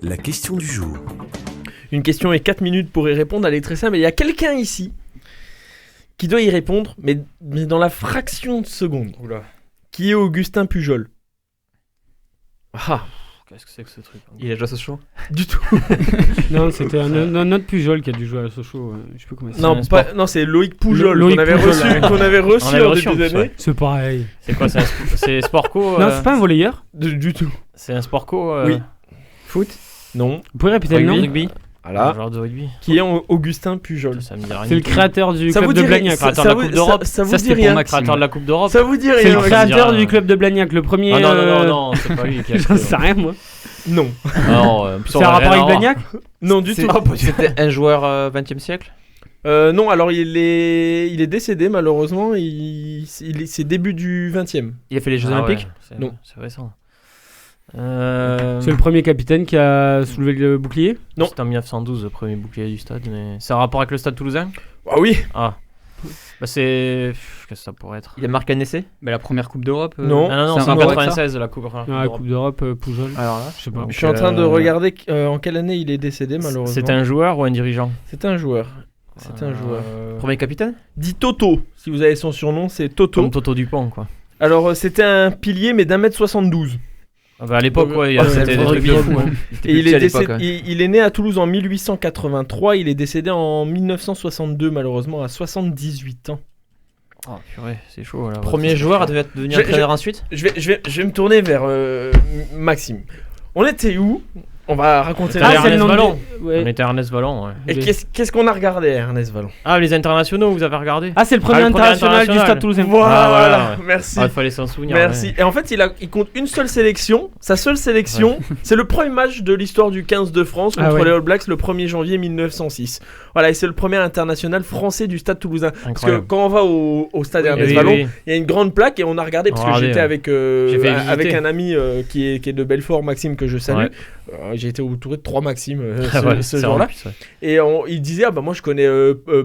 La question du jour. Une question et 4 minutes pour y répondre. Elle est très simple. Il y a quelqu'un ici qui doit y répondre, mais dans la fraction de seconde. Qui est Augustin Pujol. Ah, Qu'est-ce que c'est que ce truc? Il a joué à Sochaux. du tout. Non, c'était un autre Pujol qui a dû jouer à Sochaux. Je sais plus comment il s'appelle. Non, un pas, non, c'est Loïc Pujol Loïc qu'on avait Pujol, reçu, ouais. qu'on avait reçu On avait en reçu, début en plus, d'année. ouais. C'est pareil. C'est quoi? C'est Sportco? Non, c'est pas un volleyeur. Du tout. C'est un Sportco? Oui. Foot. Non. Vous pouvez répéter le nom? Rugby? Un Voilà. joueur de rugby. Qui est Augustin Pujol. Ça me dit rien. C'est le du tout. créateur du Ça club vous de dit Blagnac. ça- Créateur ça de la vous- Coupe d'Europe. ça vous Ça, dit c'était pour rien. Maxime. Créateur de la Coupe d'Europe. Ça vous dit C'est rien. le ça me dit créateur rien. du club de Blagnac, le premier. Ah non, c'est pas lui qui a J'en sais rien moi. Non. Non, C'est un rapport avec Blagnac? Non, du tout. C'était un joueur 20e siècle. Non, alors il est décédé malheureusement. C'est début du 20e. Il a fait les Jeux Olympiques. Non. C'est récent. C'est le premier capitaine qui a soulevé le bouclier. Non. C'était en 1912, le premier bouclier du stade. Mais c'est un rapport avec le Stade Toulousain? Ah oui. Ah. Bah c'est. Qu'est-ce que ça pourrait être? Il a marqué un essai. La première Coupe d'Europe. Non. Ah non, c'est c'est un en rapport avec ça 96 la Coupe. La Coupe d'Europe, Pujol. Alors là, Je sais pas. Je suis en train de regarder en quelle année il est décédé malheureusement. C'est un joueur ou un dirigeant? C'est un joueur. C'est un joueur. premier capitaine. Dit Toto. Si vous avez son surnom, c'est Toto. Comme Toto Dupont, quoi. Alors c'était un pilier mais Ah d'1m72. bah, à l'époque, ouais, Oh, c'était des c'est trucs de trop fou. fou, hein. Et il petit est, à l'époque, il est né à Toulouse en 1883. Il est décédé en 1962 malheureusement à 78 ans. Oh, purée, c'est chaud là. Premier joueur à devenir Je- entraîneur ensuite. Je vais me tourner vers Maxime. On était où? On va raconter Ah, la c'est le nom de- Vallon. On était Ernest Vallon, ouais. Et qu'est-ce qu'on a regardé, Ernest Vallon? Ah, les internationaux, vous avez regardé? Ah, c'est le premier international du Stade Toulousain. Voilà, merci. Ah, il fallait s'en souvenir. Merci. ouais. Et en fait, il compte une seule sélection. Sa seule sélection, c'est le premier match de l'histoire du 15 de France contre Ah ouais. les All Blacks le 1er janvier 1906. Voilà, et c'est le premier international français du Stade Toulousain. Parce que Incroyable. quand on va au stade Ernest Oui, Vallon, oui. il y a une grande plaque et on a regardé parce que Regardez, j'étais ouais. avec, J'ai fait visiter. avec un ami qui est de Belfort, Maxime, que je salue. Ouais. J'ai été entouré de 3 Maxime Ouais, ce c'est jour-là. en plus, ouais. Et il disait, ah bah moi je connais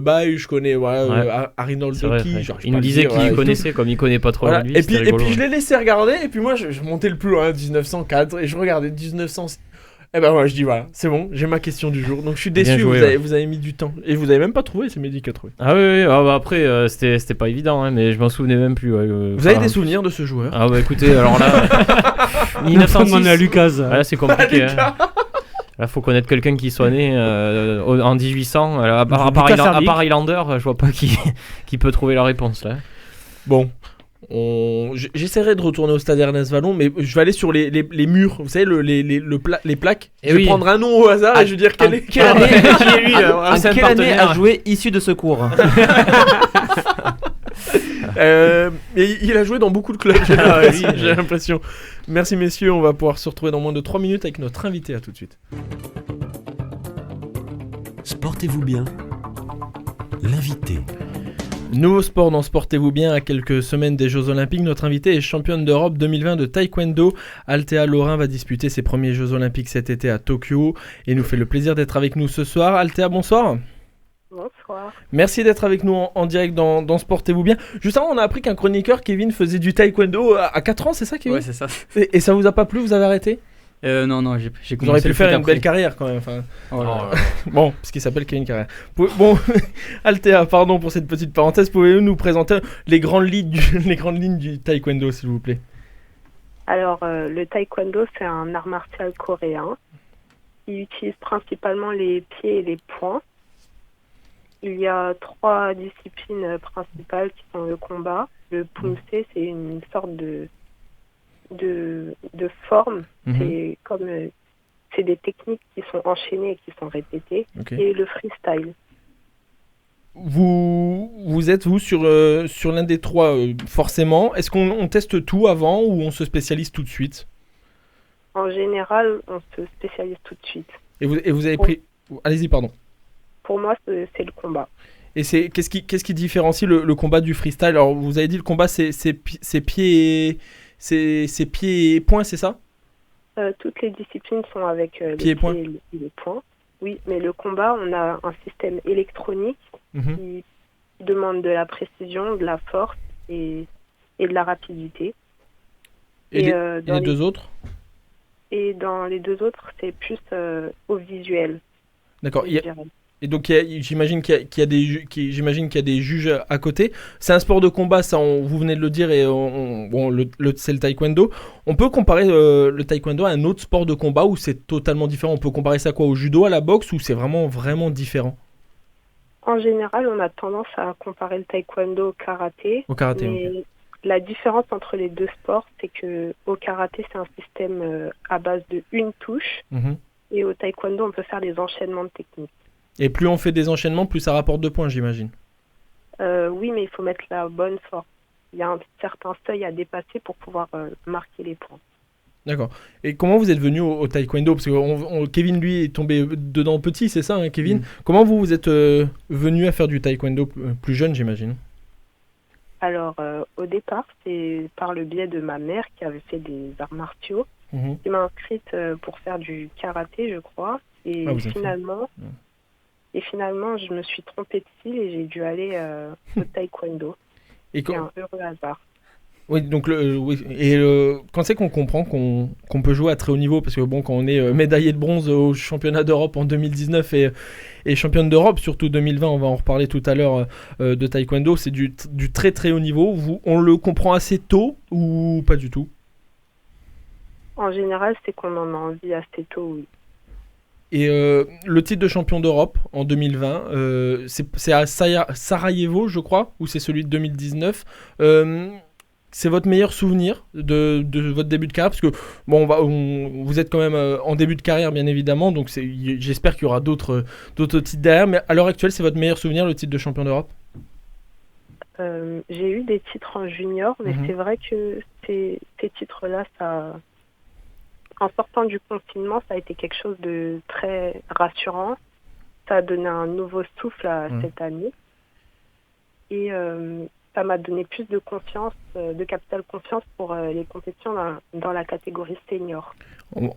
Baye, je connais Arinaldo C'est vrai, Ki. ouais. Genre, je sais Il pas nous le disait dire, qu'il ouais, connaissait, comme il connaît pas trop voilà. lui. Et c'était puis rigolo, je ouais. l'ai laissé regarder, et puis moi je montais le plus loin, 1904, et je regardais 1900. Et ben voilà, je dis voilà, c'est bon, j'ai ma question du jour. Donc je suis Bien déçu, joué, vous avez mis du temps. Et vous avez même pas trouvé, c'est Mehdi qui a trouvé. Ah oui, oui, ah bah après, c'était pas évident, hein, mais je m'en souvenais même plus. Ouais, Vous avez des souvenirs de ce joueur? Ah bah écoutez, alors là, 1906. On est à Lucas. Ah, là c'est compliqué. Hein. Là faut connaître quelqu'un qui soit né en 1800. À part Lucas à Serdic. part Highlander, je vois pas qui peut trouver la réponse là. Bon, J'essaierai de retourner au stade Ernest Vallon, mais je vais aller sur les murs, vous savez, les plaques. Je vais prendre un nom au hasard et je vais dire quelle année qui est lui. En quelle année a joué issu de secours? Et il a joué dans beaucoup de clubs, j'ai l'impression. Merci messieurs, on va pouvoir se retrouver dans moins de 3 minutes avec notre invité. À tout de suite. Sportez-vous bien. L'invité. Nouveau sport dans Sportez-vous bien. À quelques semaines des Jeux Olympiques, notre invitée est championne d'Europe 2020 de taekwondo. Althea Laurin va disputer ses premiers Jeux Olympiques cet été à Tokyo et nous fait le plaisir d'être avec nous ce soir. Althea, bonsoir. Bonsoir. Merci d'être avec nous en direct dans Sportez-vous bien. Juste avant, on a appris qu'un chroniqueur, Kevin, faisait du taekwondo à 4 ans, c'est ça, Kevin? Ouais, c'est ça. Et ça vous a pas plu? Vous avez arrêté? Non, j'ai Vous commencé auriez pu le faire foot une après. belle carrière quand même. Enfin, Oh, bon, parce qu'il s'appelle Kevin Carrière. Bon, Althea, pardon pour cette petite parenthèse. Pouvez-vous nous présenter les grandes lignes du taekwondo, s'il vous plaît? Alors, le taekwondo, c'est un art martial coréen. Il utilise principalement les pieds et les poings. Il y a 3 disciplines principales qui sont le combat. Le pumse, c'est une sorte de forme. C'est comme c'est des techniques qui sont enchaînées et qui sont répétées. Okay. Et le freestyle. Vous êtes sur l'un des 3 forcément. Est-ce qu'on teste tout avant ou on se spécialise tout de suite? En général, on se spécialise tout de suite. Et vous avez pris... Allez-y, pardon. Pour moi, c'est le combat. Et qu'est-ce qui différencie le combat du freestyle? Alors, vous avez dit le combat, c'est pieds et poings, c'est ça? Toutes les disciplines sont avec les pieds et les poings. Oui, mais le combat, on a un système électronique qui demande de la précision, de la force et de la rapidité. Et les 2 autres? Et dans les 2 autres, c'est plus au visuel. D'accord. Et donc j'imagine qu'il y a des juges à côté. C'est un sport de combat, ça vous venez de le dire, et c'est le taekwondo. On peut comparer le taekwondo à un autre sport de combat où c'est totalement différent. On peut comparer ça au judo, à la boxe, ou c'est vraiment différent? En général, on a tendance à comparer le taekwondo au karaté. Au karaté, mais ok. La différence entre les 2 sports, c'est que au karaté, c'est un système à base de une touche, et au taekwondo, on peut faire des enchaînements de techniques. Et plus on fait des enchaînements, plus ça rapporte de points, j'imagine. Oui, mais il faut mettre la bonne force. Il y a un certain seuil à dépasser pour pouvoir marquer les points. D'accord. Et comment vous êtes venu au taekwondo? Parce que Kevin, lui, est tombé dedans petit, c'est ça, hein, Kevin? Comment vous êtes venu à faire du taekwondo plus jeune, j'imagine? Alors, au départ, c'est par le biais de ma mère qui avait fait des arts martiaux. Qui m'a inscrite pour faire du karaté, je crois. Et finalement, je me suis trompée de fil et j'ai dû aller au taekwondo. C'est un heureux hasard. Oui, donc quand c'est qu'on comprend qu'on peut jouer à très haut niveau, parce que bon, quand on est médaillé de bronze au championnat d'Europe en 2019 et championne d'Europe, surtout 2020, on va en reparler tout à l'heure de taekwondo, c'est du très très haut niveau. On le comprend assez tôt ou pas du tout? En général, c'est qu'on en a envie assez tôt, oui. Et le titre de champion d'Europe en 2020, c'est à Sarajevo, je crois, ou c'est celui de 2019. C'est votre meilleur souvenir de votre début de carrière? Parce que bon, vous êtes quand même en début de carrière, bien évidemment, donc j'espère qu'il y aura d'autres titres derrière. Mais à l'heure actuelle, c'est votre meilleur souvenir, le titre de champion d'Europe? J'ai eu des titres en junior, mais c'est vrai que ces titres-là, en sortant du confinement, ça a été quelque chose de très rassurant. Ça a donné un nouveau souffle à cette année. Et ça m'a donné plus de confiance, de capital confiance pour les compétitions dans la catégorie senior.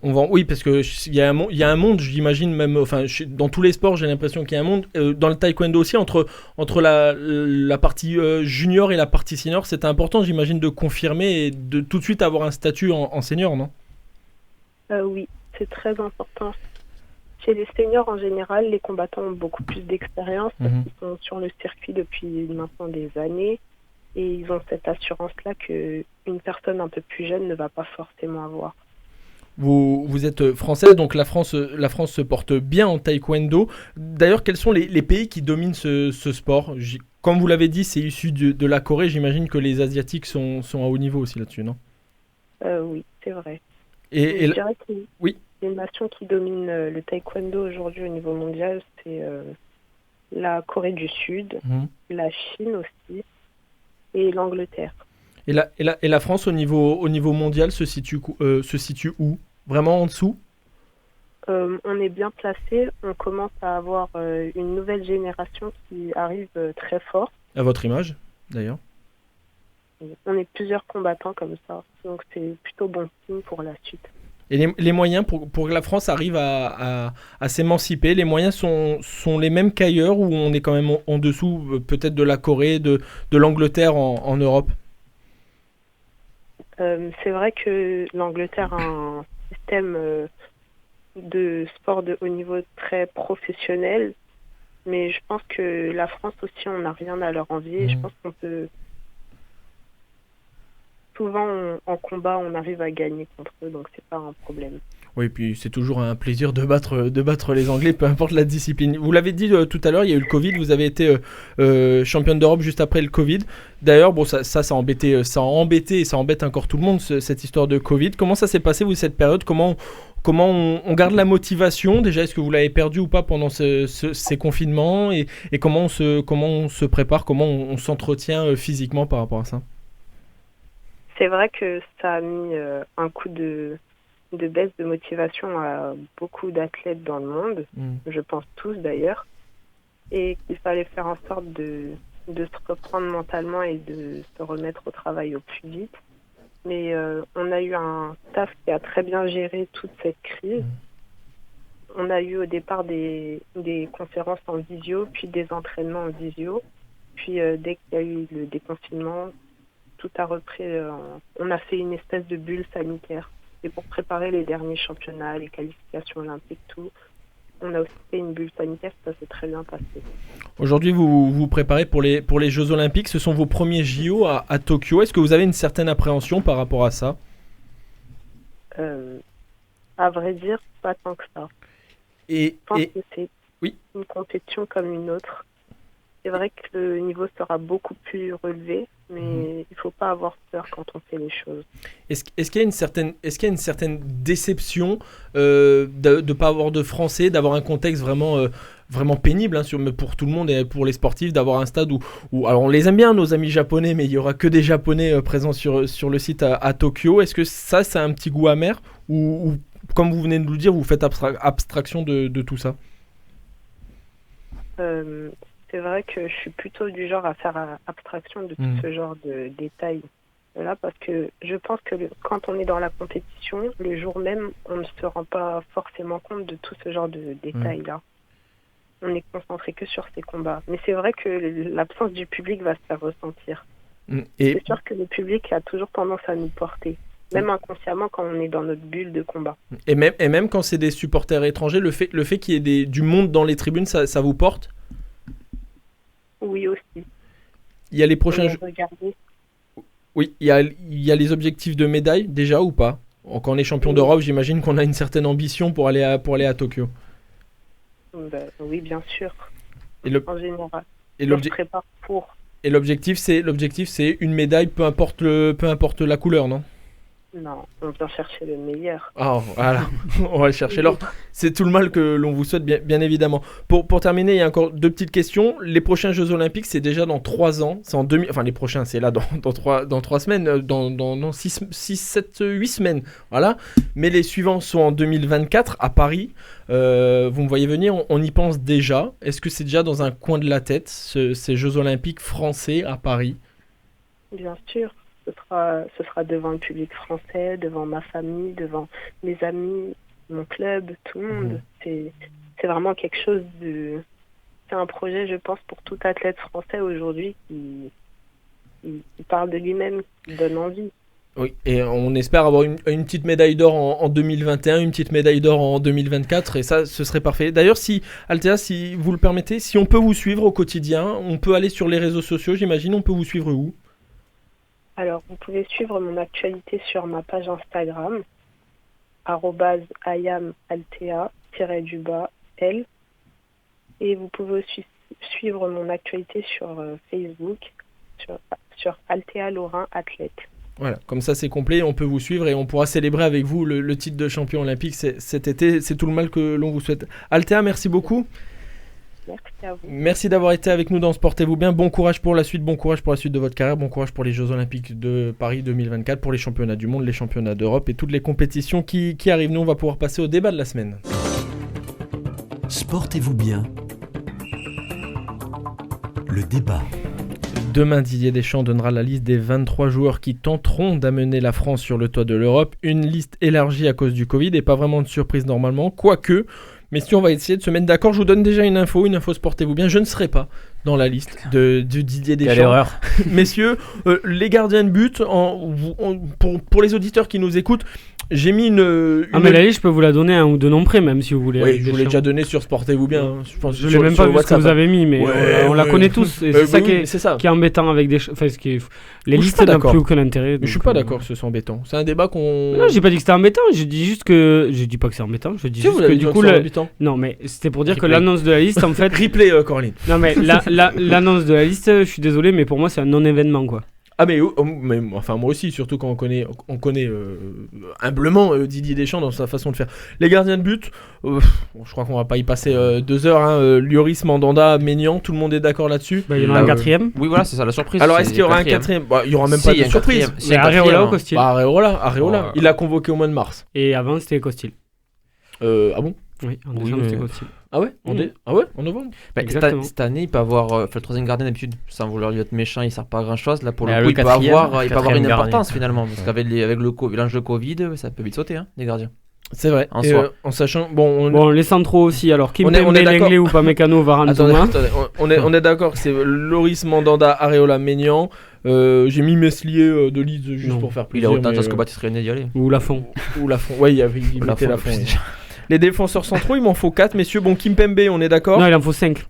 Oui, parce qu'il y a un monde, j'imagine, même, enfin, dans tous les sports, j'ai l'impression qu'il y a un monde. Dans le taekwondo aussi, entre la partie junior et la partie senior, c'est important, j'imagine, de confirmer et de tout de suite avoir un statut en senior, non? Oui, c'est très important. Chez les seniors, en général, les combattants ont beaucoup plus d'expérience parce qu'ils sont sur le circuit depuis maintenant des années et ils ont cette assurance-là qu'une personne un peu plus jeune ne va pas forcément avoir. vous êtes française, donc la France se porte bien en taekwondo. D'ailleurs, quels sont les pays qui dominent ce sport? Comme vous l'avez dit, c'est issu de la Corée. J'imagine que les Asiatiques sont à haut niveau aussi là-dessus, non? Oui, c'est vrai. Et je dirais que oui. les nations qui dominent le taekwondo aujourd'hui au niveau mondial, c'est la Corée du Sud, la Chine aussi, et l'Angleterre. Et la France au niveau mondial se situe où? Vraiment en dessous? On est bien placé. On commence à avoir une nouvelle génération qui arrive très fort. À votre image, d'ailleurs. On est plusieurs combattants comme ça, donc c'est plutôt bon signe pour la suite. Et les moyens pour que la France arrive à s'émanciper, les moyens sont les mêmes qu'ailleurs, ou on est quand même en dessous peut-être de la Corée, de l'Angleterre en Europe? C'est vrai que l'Angleterre a un système de sport de haut niveau très professionnel, mais je pense que la France aussi, on n'a rien à leur envier. Je pense qu'on peut... Souvent, en combat, on arrive à gagner contre eux, donc c'est pas un problème. Oui, puis c'est toujours un plaisir de battre les Anglais, peu importe la discipline. Vous l'avez dit tout à l'heure, il y a eu le Covid, vous avez été championne d'Europe juste après le Covid. D'ailleurs, bon, ça a embêté et ça embête encore tout le monde, cette histoire de Covid. Comment ça s'est passé, vous, cette période? Comment on garde la motivation? Déjà, est-ce que vous l'avez perdue ou pas pendant ces confinements? Et comment on se prépare, comment on s'entretient physiquement par rapport à ça? C'est vrai que ça a mis un coup de baisse de motivation à beaucoup d'athlètes dans le monde, je pense tous d'ailleurs, et qu'il fallait faire en sorte de se reprendre mentalement et de se remettre au travail au plus vite. Mais on a eu un staff qui a très bien géré toute cette crise. On a eu au départ des conférences en visio, puis des entraînements en visio. Puis dès qu'il y a eu le déconfinement, tout a repris. On a fait une espèce de bulle sanitaire. Et pour préparer les derniers championnats, les qualifications olympiques, tout, on a aussi fait une bulle sanitaire, ça s'est très bien passé. Aujourd'hui, vous vous préparez pour les Jeux Olympiques. Ce sont vos premiers JO à Tokyo. Est-ce que vous avez une certaine appréhension par rapport à ça? À vrai dire, pas tant que ça. Je pense que c'est une compétition comme une autre. C'est vrai que le niveau sera beaucoup plus relevé, mais il ne faut pas avoir peur quand on fait les choses. Est-ce qu'il y a une certaine déception de ne pas avoir de Français, d'avoir un contexte vraiment pénible pour tout le monde et pour les sportifs, d'avoir un stade où alors on les aime bien, nos amis japonais, mais il n'y aura que des Japonais présents sur le site à Tokyo. Est-ce que ça a un petit goût amer ou comme vous venez de nous le dire, vous faites abstraction de tout ça? C'est vrai que je suis plutôt du genre à faire abstraction de tout ce genre de détails là, parce que je pense que quand on est dans la compétition, le jour même, on ne se rend pas forcément compte de tout ce genre de détails là. On est concentré que sur ces combats. Mais c'est vrai que l'absence du public va se faire ressentir. C'est sûr que le public a toujours tendance à nous porter, même inconsciemment quand on est dans notre bulle de combat. Et même quand c'est des supporters étrangers, le fait qu'il y ait du monde dans les tribunes, ça vous porte? Oui, aussi. Il y a les prochains jeux. Oui, il y a les objectifs de médaille déjà ou pas? Quand on est champion d'Europe, j'imagine qu'on a une certaine ambition pour aller à Tokyo. Oui, bien sûr. En général. Et on se prépare pour. Et l'objectif, c'est une médaille, peu importe la couleur, non? Non, on vient chercher le meilleur. Oh, voilà, on va chercher l'or. C'est tout le mal que l'on vous souhaite, bien évidemment. Pour terminer, il y a encore deux petites questions. Les prochains Jeux Olympiques, c'est déjà dans 3 ans. C'est enfin, les prochains, c'est là dans 3 semaines, dans 6, 7, 8 semaines. Voilà. Mais les suivants sont en 2024 à Paris. Vous me voyez venir, on y pense déjà. Est-ce que c'est déjà dans un coin de la tête, ces Jeux Olympiques français à Paris? Bien sûr. Ce sera devant le public français, devant ma famille, devant mes amis, mon club, tout le monde. C'est vraiment quelque chose de... C'est un projet, je pense, pour tout athlète français aujourd'hui qui parle de lui-même, qui donne envie. Oui, et on espère avoir une petite médaille d'or en 2021, une petite médaille d'or en 2024, et ça, ce serait parfait. D'ailleurs, Althea, si vous le permettez, si on peut vous suivre au quotidien, on peut aller sur les réseaux sociaux, j'imagine, on peut vous suivre où? Alors, vous pouvez suivre mon actualité sur ma page Instagram. @ayamaltea_L. Et vous pouvez aussi suivre mon actualité sur Facebook, sur Altea Lorrain Athlète. Voilà, comme ça c'est complet, on peut vous suivre et on pourra célébrer avec vous le titre de champion olympique cet été. C'est tout le mal que l'on vous souhaite. Altea, merci beaucoup. Merci à vous. Merci d'avoir été avec nous dans Sportez-vous bien. Bon courage pour la suite, bon courage pour la suite de votre carrière, bon courage pour les Jeux Olympiques de Paris 2024, pour les championnats du monde, les championnats d'Europe et toutes les compétitions qui arrivent. Nous, on va pouvoir passer au débat de la semaine. Sportez-vous bien. Le débat. Demain, Didier Deschamps donnera la liste des 23 joueurs qui tenteront d'amener la France sur le toit de l'Europe. Une liste élargie à cause du Covid et pas vraiment de surprise normalement, quoique. Mais si on va essayer de se mettre d'accord, je vous donne déjà une info Sportez-vous bien. Je ne serai pas dans la liste de Didier Deschamps. Quelle erreur. Messieurs, les gardiens de but, pour les auditeurs qui nous écoutent, j'ai mis une... mais la liste, je peux vous la donner à un ou deux noms près, même si vous voulez. Oui, je vous l'ai déjà donné sur Sportez-vous bien. Hein. Je ne l'ai même pas vu ce que vous avez mis, mais on la connaît tous. Et c'est ça qui est embêtant avec des... Enfin, les listes n'ont plus aucun intérêt. Je suis pas d'accord que ce soit embêtant. C'est un débat qu'on... Non, j'ai pas dit que c'était embêtant. Je dis juste que... Je dis pas que c'est embêtant. Je dis juste que du coup... Non, mais c'était pour dire que l'annonce de la liste, en fait... Replay, Coraline. Non, mais l'annonce de la liste, je suis désolé, mais pour moi, c'est un non-événement, quoi. Ah mais enfin moi aussi, surtout quand on connaît humblement Didier Deschamps dans sa façon de faire. Les gardiens de but, je crois qu'on va pas y passer 2 heures. Hein, Lloris, Mandanda, Maignan, tout le monde est d'accord là-dessus. Il y en a un quatrième. Oui voilà, c'est ça la surprise. Alors est-ce qu'il y aura un quatrième? Il y aura même pas de surprise. C'est Areola ou Costil? Areola. Il l'a convoqué au mois de mars. Et avant c'était Costil. Ah bon? Oui, en décembre c'était Costil. Ah ouais, en novembre. Cette année, il peut avoir le troisième gardien d'habitude, sans vouloir lui être méchant, il sert pas à grand chose. Là pour le coup, il peut avoir une importance finalement, parce qu'avec l'ange de Covid, ça peut vite sauter, les gardiens. C'est vrai. En sachant, les centraux aussi. Alors Kimpembe, Lenglet ou Upamecano, Varane, Zouma. On est d'accord. C'est Lloris, Mandanda, Areola, Maignan. J'ai mis Meslier de Leeds juste pour faire plaisir. Il a autant de chances que Baptiste René d'y aller. Ou Lafont. Ouais, il mettait Lafont. Les défenseurs centraux, il m'en faut 4, messieurs. Bon, Kimpembe, on est d'accord? Non, il en faut 5.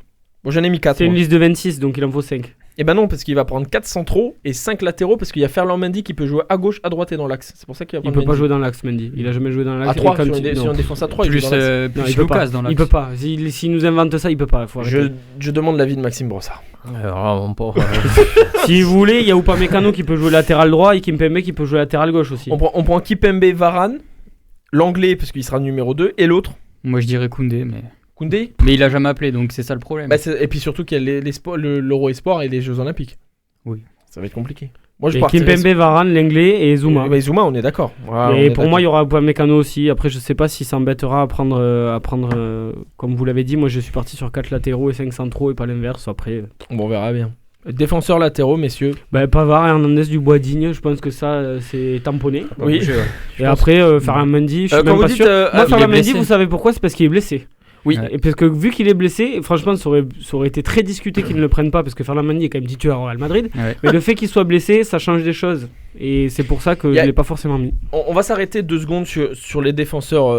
Bon, j'en ai mis 4. C'est une liste de 26, donc il en faut 5. Eh ben non, parce qu'il va prendre 4 centraux et 5 latéraux, parce qu'il y a Ferland Mendy qui peut jouer à gauche, à droite et dans l'axe. C'est pour ça qu'il va prendre. Il peut pas jouer dans l'axe, Mendy. Il a jamais joué dans l'axe. À 3, si on défense à 3, plus Lucas dans l'axe. Il peut pas. S'il nous invente ça, il peut pas. Je demande l'avis de Maxime Brossard. Si vous voulez, il y a Upamecano qui peut jouer latéral droit et Kimpembe qui peut jouer latéral gauche aussi. On prend Kimpembe, Varane, l'anglais parce qu'il sera numéro 2 et l'autre. Moi je dirais Koundé, mais il a jamais appelé, donc c'est ça le problème. Et puis surtout qu'il y a l'Euro Espoir et les Jeux Olympiques. Oui. Ça va être compliqué. Moi, Kimpembe, Varane, Lenglet et Zouma. Mais Zouma, on est d'accord. Et pour moi, il y aura Upamecano aussi. Après, je sais pas si ça embêtera à prendre comme vous l'avez dit. Moi, je suis parti sur 4 latéraux et 5 centraux et pas l'inverse. Après, on verra bien. Défenseurs latéraux, messieurs. Pavard et Hernandez du Bois-Digne, je pense que ça, c'est tamponné. Oui. Et après, Ferland Mendy, je suis même pas sûr. Moi, Ferland Mendy, vous savez pourquoi? C'est parce qu'il est blessé. Oui. Et parce que vu qu'il est blessé, franchement, ça aurait été très discuté qu'il ne le prenne pas, parce que Ferland Mendy est quand même titulaire au Real Madrid. Ouais. Mais le fait qu'il soit blessé, ça change des choses. Et c'est pour ça que je ne l'ai pas forcément mis. On va s'arrêter 2 secondes sur les défenseurs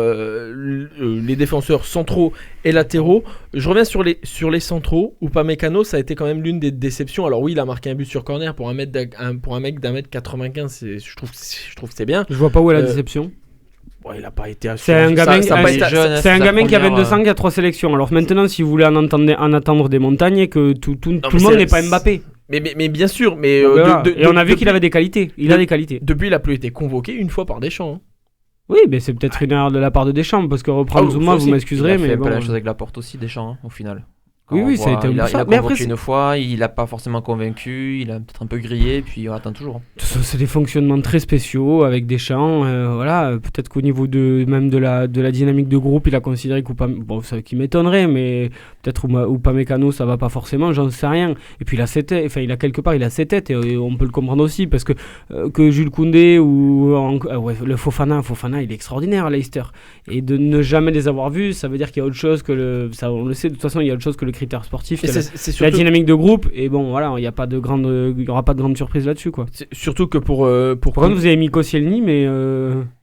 centraux et latéraux. Je reviens sur les centraux. Upamecano, ça a été quand même l'une des déceptions. Alors oui, il a marqué un but sur corner pour un mec d'1m95. Je trouve que c'est bien. Je vois pas où est la déception. Bon, il a pas été. C'est un gamin qui a 22 ans, qui a 3 sélections. Alors maintenant, si vous voulez en attendre des montagnes, et que tout le monde n'est pas Mbappé. Mais bien sûr, mais et on a vu qu'il avait des qualités. Il a des qualités. Depuis, il a plus été convoqué une fois par Deschamps. Oui, mais c'est peut-être une erreur de la part de Deschamps, parce que reprendre Zouma, vous m'excuserez, mais il a fait bon. la chose avec Laporte aussi, Deschamps, au final. Oui, ça a été il a convoqué une fois, il n'a pas forcément convaincu, il a peut-être un peu grillé, puis on attend toujours. C'est des fonctionnements très spéciaux avec Deschamps. Voilà, peut-être qu'au niveau même de la dynamique de groupe, il a considéré ça qui m'étonnerait, mais peut-être Upamecano, ça va pas forcément, j'en sais rien. Et puis il a ses têtes, il a ses têtes, et on peut le comprendre aussi, parce que Jules Koundé ou le Fofana, il est extraordinaire à Leicester. Et de ne jamais les avoir vus, ça veut dire qu'il y a autre chose que on le sait, de toute façon, il y a autre chose que le critère sportif, c'est surtout la dynamique de groupe, et bon voilà, il y aura pas de grande surprise là-dessus, quoi. C'est surtout que pour contre, vous avez mis Koscielny, mais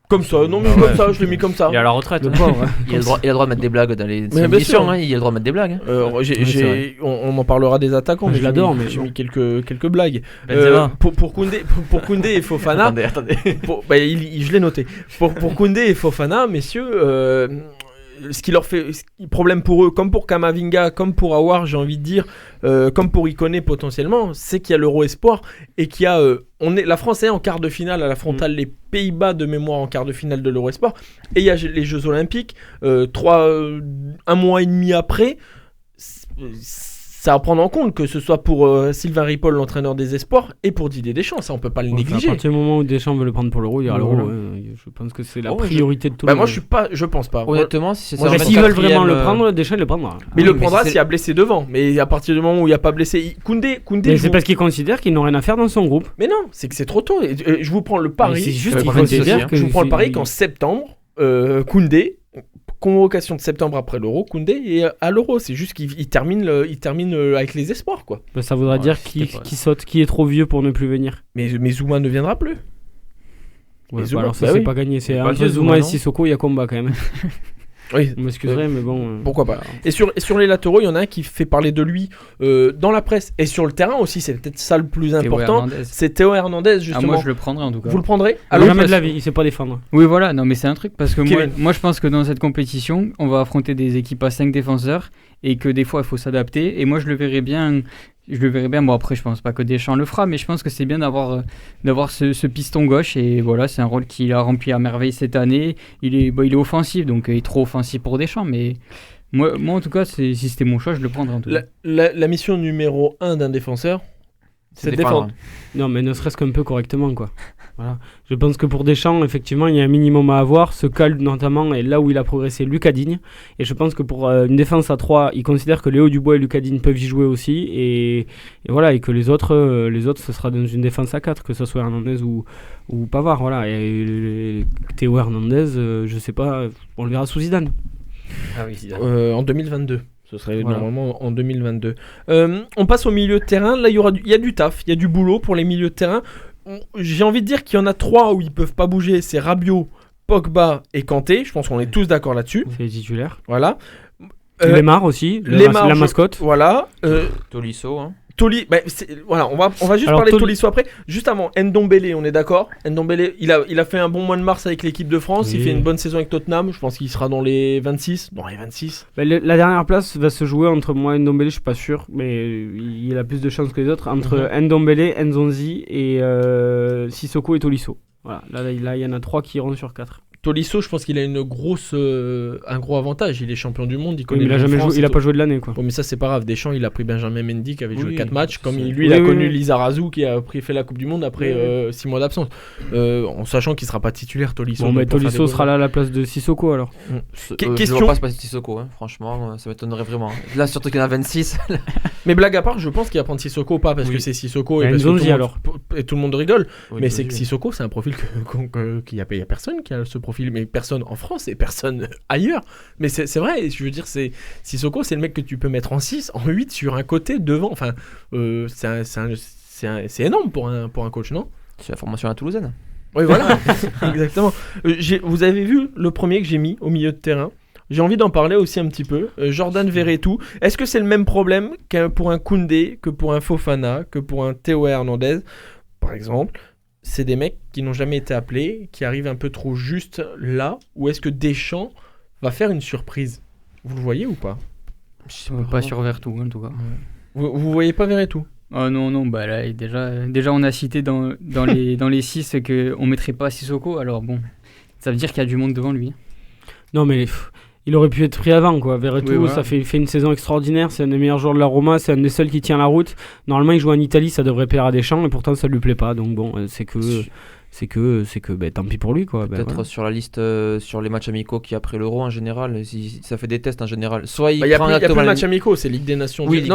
Comme ça, non mais comme ça, je l'ai mis comme ça. Il est à la retraite. Il a le droit de mettre des blagues dans les Mais bien émissions, sûr. hein, il a le droit de mettre des blagues. hein. On en parlera des attaquants, mais Je l'adore, mais j'ai bon. mis quelques blagues. Benzema. Pour Koundé et Fofana, Attendez. je l'ai noté. Pour Koundé et Fofana, messieurs, ce qui leur fait problème pour eux, comme pour Kamavinga, comme pour Aouar, j'ai envie de dire, comme pour Ikoné potentiellement, c'est qu'il y a l'Euro Espoir et qu'il y a la France est en quart de finale à la frontale, les Pays-Bas de mémoire en quart de finale de l'Euro Espoir, et il y a les Jeux Olympiques, un mois et demi après. Ça à prendre en compte, que ce soit pour Sylvain Ripoll, l'entraîneur des espoirs, et pour Didier Deschamps, ça on peut pas le négliger. À partir du moment où Deschamps veut le prendre pour l'Euro, il y aura l'Euro. Je pense que c'est la priorité de tout le monde. Moi je pense pas. Honnêtement, si c'est Mais s'ils veulent vraiment le prendre, Deschamps il le prendra. Mais il le prendra s'il y a blessé devant. Mais à partir du moment où il n'y a pas blessé, Koundé. Mais c'est parce qu'il considère qu'ils n'ont rien à faire dans son groupe. Mais non, c'est que c'est trop tôt. Je vous prends le pari. C'est juste qu'il considère que je vous prends le pari qu'en septembre, Koundé. Convocation de septembre après l'Euro, Koundé est à l'Euro. C'est juste qu'il termine avec les espoirs, quoi. Ça voudra dire qui saute, qui est trop vieux pour ne plus venir. Mais Zouma ne viendra plus. Zouma, alors ça c'est pas gagné. C'est entre Zouma et Sissoko, il y a combat quand même. Oui, vous m'excuserez, mais bon. Pourquoi pas. Et sur les latéraux, il y en a un qui fait parler de lui dans la presse et sur le terrain aussi. C'est peut-être ça le plus important. C'est Théo Hernandez, justement. Moi, je le prendrai en tout cas. Vous le prendrez? Alors, jamais de la vie, il sait pas défendre. Oui, voilà. Non, mais c'est un truc parce que moi, je pense que dans cette compétition, on va affronter des équipes à 5 défenseurs et que des fois, il faut s'adapter. Et moi, je le verrais bien. Bon, après, je pense pas que Deschamps le fera, mais je pense que c'est bien d'avoir ce piston gauche. Et voilà, c'est un rôle qu'il a rempli à merveille cette année. Il est offensif, donc il est trop offensif pour Deschamps. Mais moi en tout cas, si c'était mon choix, je le prendrais en tout cas. La mission numéro 1 d'un défenseur, c'est de défendre. Non, mais ne serait-ce qu'un peu correctement, quoi. Voilà. Je pense que pour Deschamps, effectivement, il y a un minimum à avoir. Ce cas, notamment, est là où il a progressé Lucas Digne. Et je pense que pour une défense à 3, il considère que Léo Dubois et Lucas Digne peuvent y jouer aussi. Et voilà, et que les autres, ce sera dans une défense à 4, que ce soit Hernandez ou Pavard. Voilà. Et Théo Hernandez, je sais pas, on le verra sous Zidane. Ah oui, Zidane. En 2022. Ce serait normalement en 2022. On passe au milieu de terrain. Là, il y a du taf, il y a du boulot pour les milieux de terrain. J'ai envie de dire qu'il y en a 3 où ils peuvent pas bouger. C'est Rabiot, Pogba et Kanté. Je pense qu'on est tous d'accord là-dessus. C'est les titulaires. Voilà. Lemar aussi, la mascotte. Voilà. Tolisso, hein. Voilà, on va juste parler de Tolisso après. Juste avant, Ndombele, on est d'accord. Ndombele, il a fait un bon mois de mars avec l'équipe de France. Oui. Il fait une bonne saison avec Tottenham. Je pense qu'il sera dans les 26. La dernière place va se jouer entre moi et Ndombele, je suis pas sûr, mais il a plus de chances que les autres. Entre Ndombele, Nzonzi et Sissoko et Tolisso. Voilà, là, il y en a 3 qui iront sur 4. Tolisso, je pense qu'il a un gros avantage. Il est champion du monde. Il a pas joué de l'année, quoi. Bon, mais ça, c'est pas grave. Deschamps, il a pris Benjamin Mendy qui avait joué 4 matchs. Comme il a connu Lizarazu qui a fait la Coupe du Monde après 6 mois d'absence. En sachant qu'il sera pas titulaire, Tolisso. Bon, mais Tolisso sera là à la place de Sissoko alors. Je vois pas se passer Sissoko, hein. Franchement, ça m'étonnerait vraiment. Là, surtout qu'il y en a 26. Mais blague à part, je pense qu'il va prendre Sissoko pas parce que c'est Sissoko et tout le monde rigole. Mais c'est que Sissoko, c'est un profil qu'il y a personne qui a ce profil, mais personne en France et personne ailleurs. Mais c'est vrai, je veux dire, Sissoko, c'est le mec que tu peux mettre en 6, en 8 sur un côté devant. Enfin, c'est énorme pour un coach, non? C'est la formation à Toulousaine. Oui, voilà, exactement. Vous avez vu le premier que j'ai mis au milieu de terrain? J'ai envie d'en parler aussi un petit peu. Jordan Verretou. Est-ce que c'est le même problème pour un Koundé, que pour un Fofana, que pour un Théo Hernandez, par exemple? C'est des mecs qui n'ont jamais été appelés, qui arrivent un peu trop juste là, ou est-ce que Deschamps va faire une surprise? Vous le voyez ou pas? Pas sur Verretou, en tout cas. Vous voyez pas Verretou? Non, bah là, déjà on a cité dans les 6 qu'on mettrait pas Sissoko, alors bon, ça veut dire qu'il y a du monde devant lui. Non, mais il aurait pu être pris avant, quoi. Verretou, voilà. Ça fait une saison extraordinaire, c'est un des meilleurs joueurs de la Roma, c'est un des seuls qui tient la route. Normalement, il joue en Italie, ça devrait plaire à Deschamps, et pourtant ça lui plaît pas. Donc bon, c'est que tant pis pour lui, quoi. Peut-être sur la liste sur les matchs amicaux qui après l'Euro en général, si ça fait des tests en général. Soit il y a plus de matchs amicaux, c'est Ligue des Nations. Oui,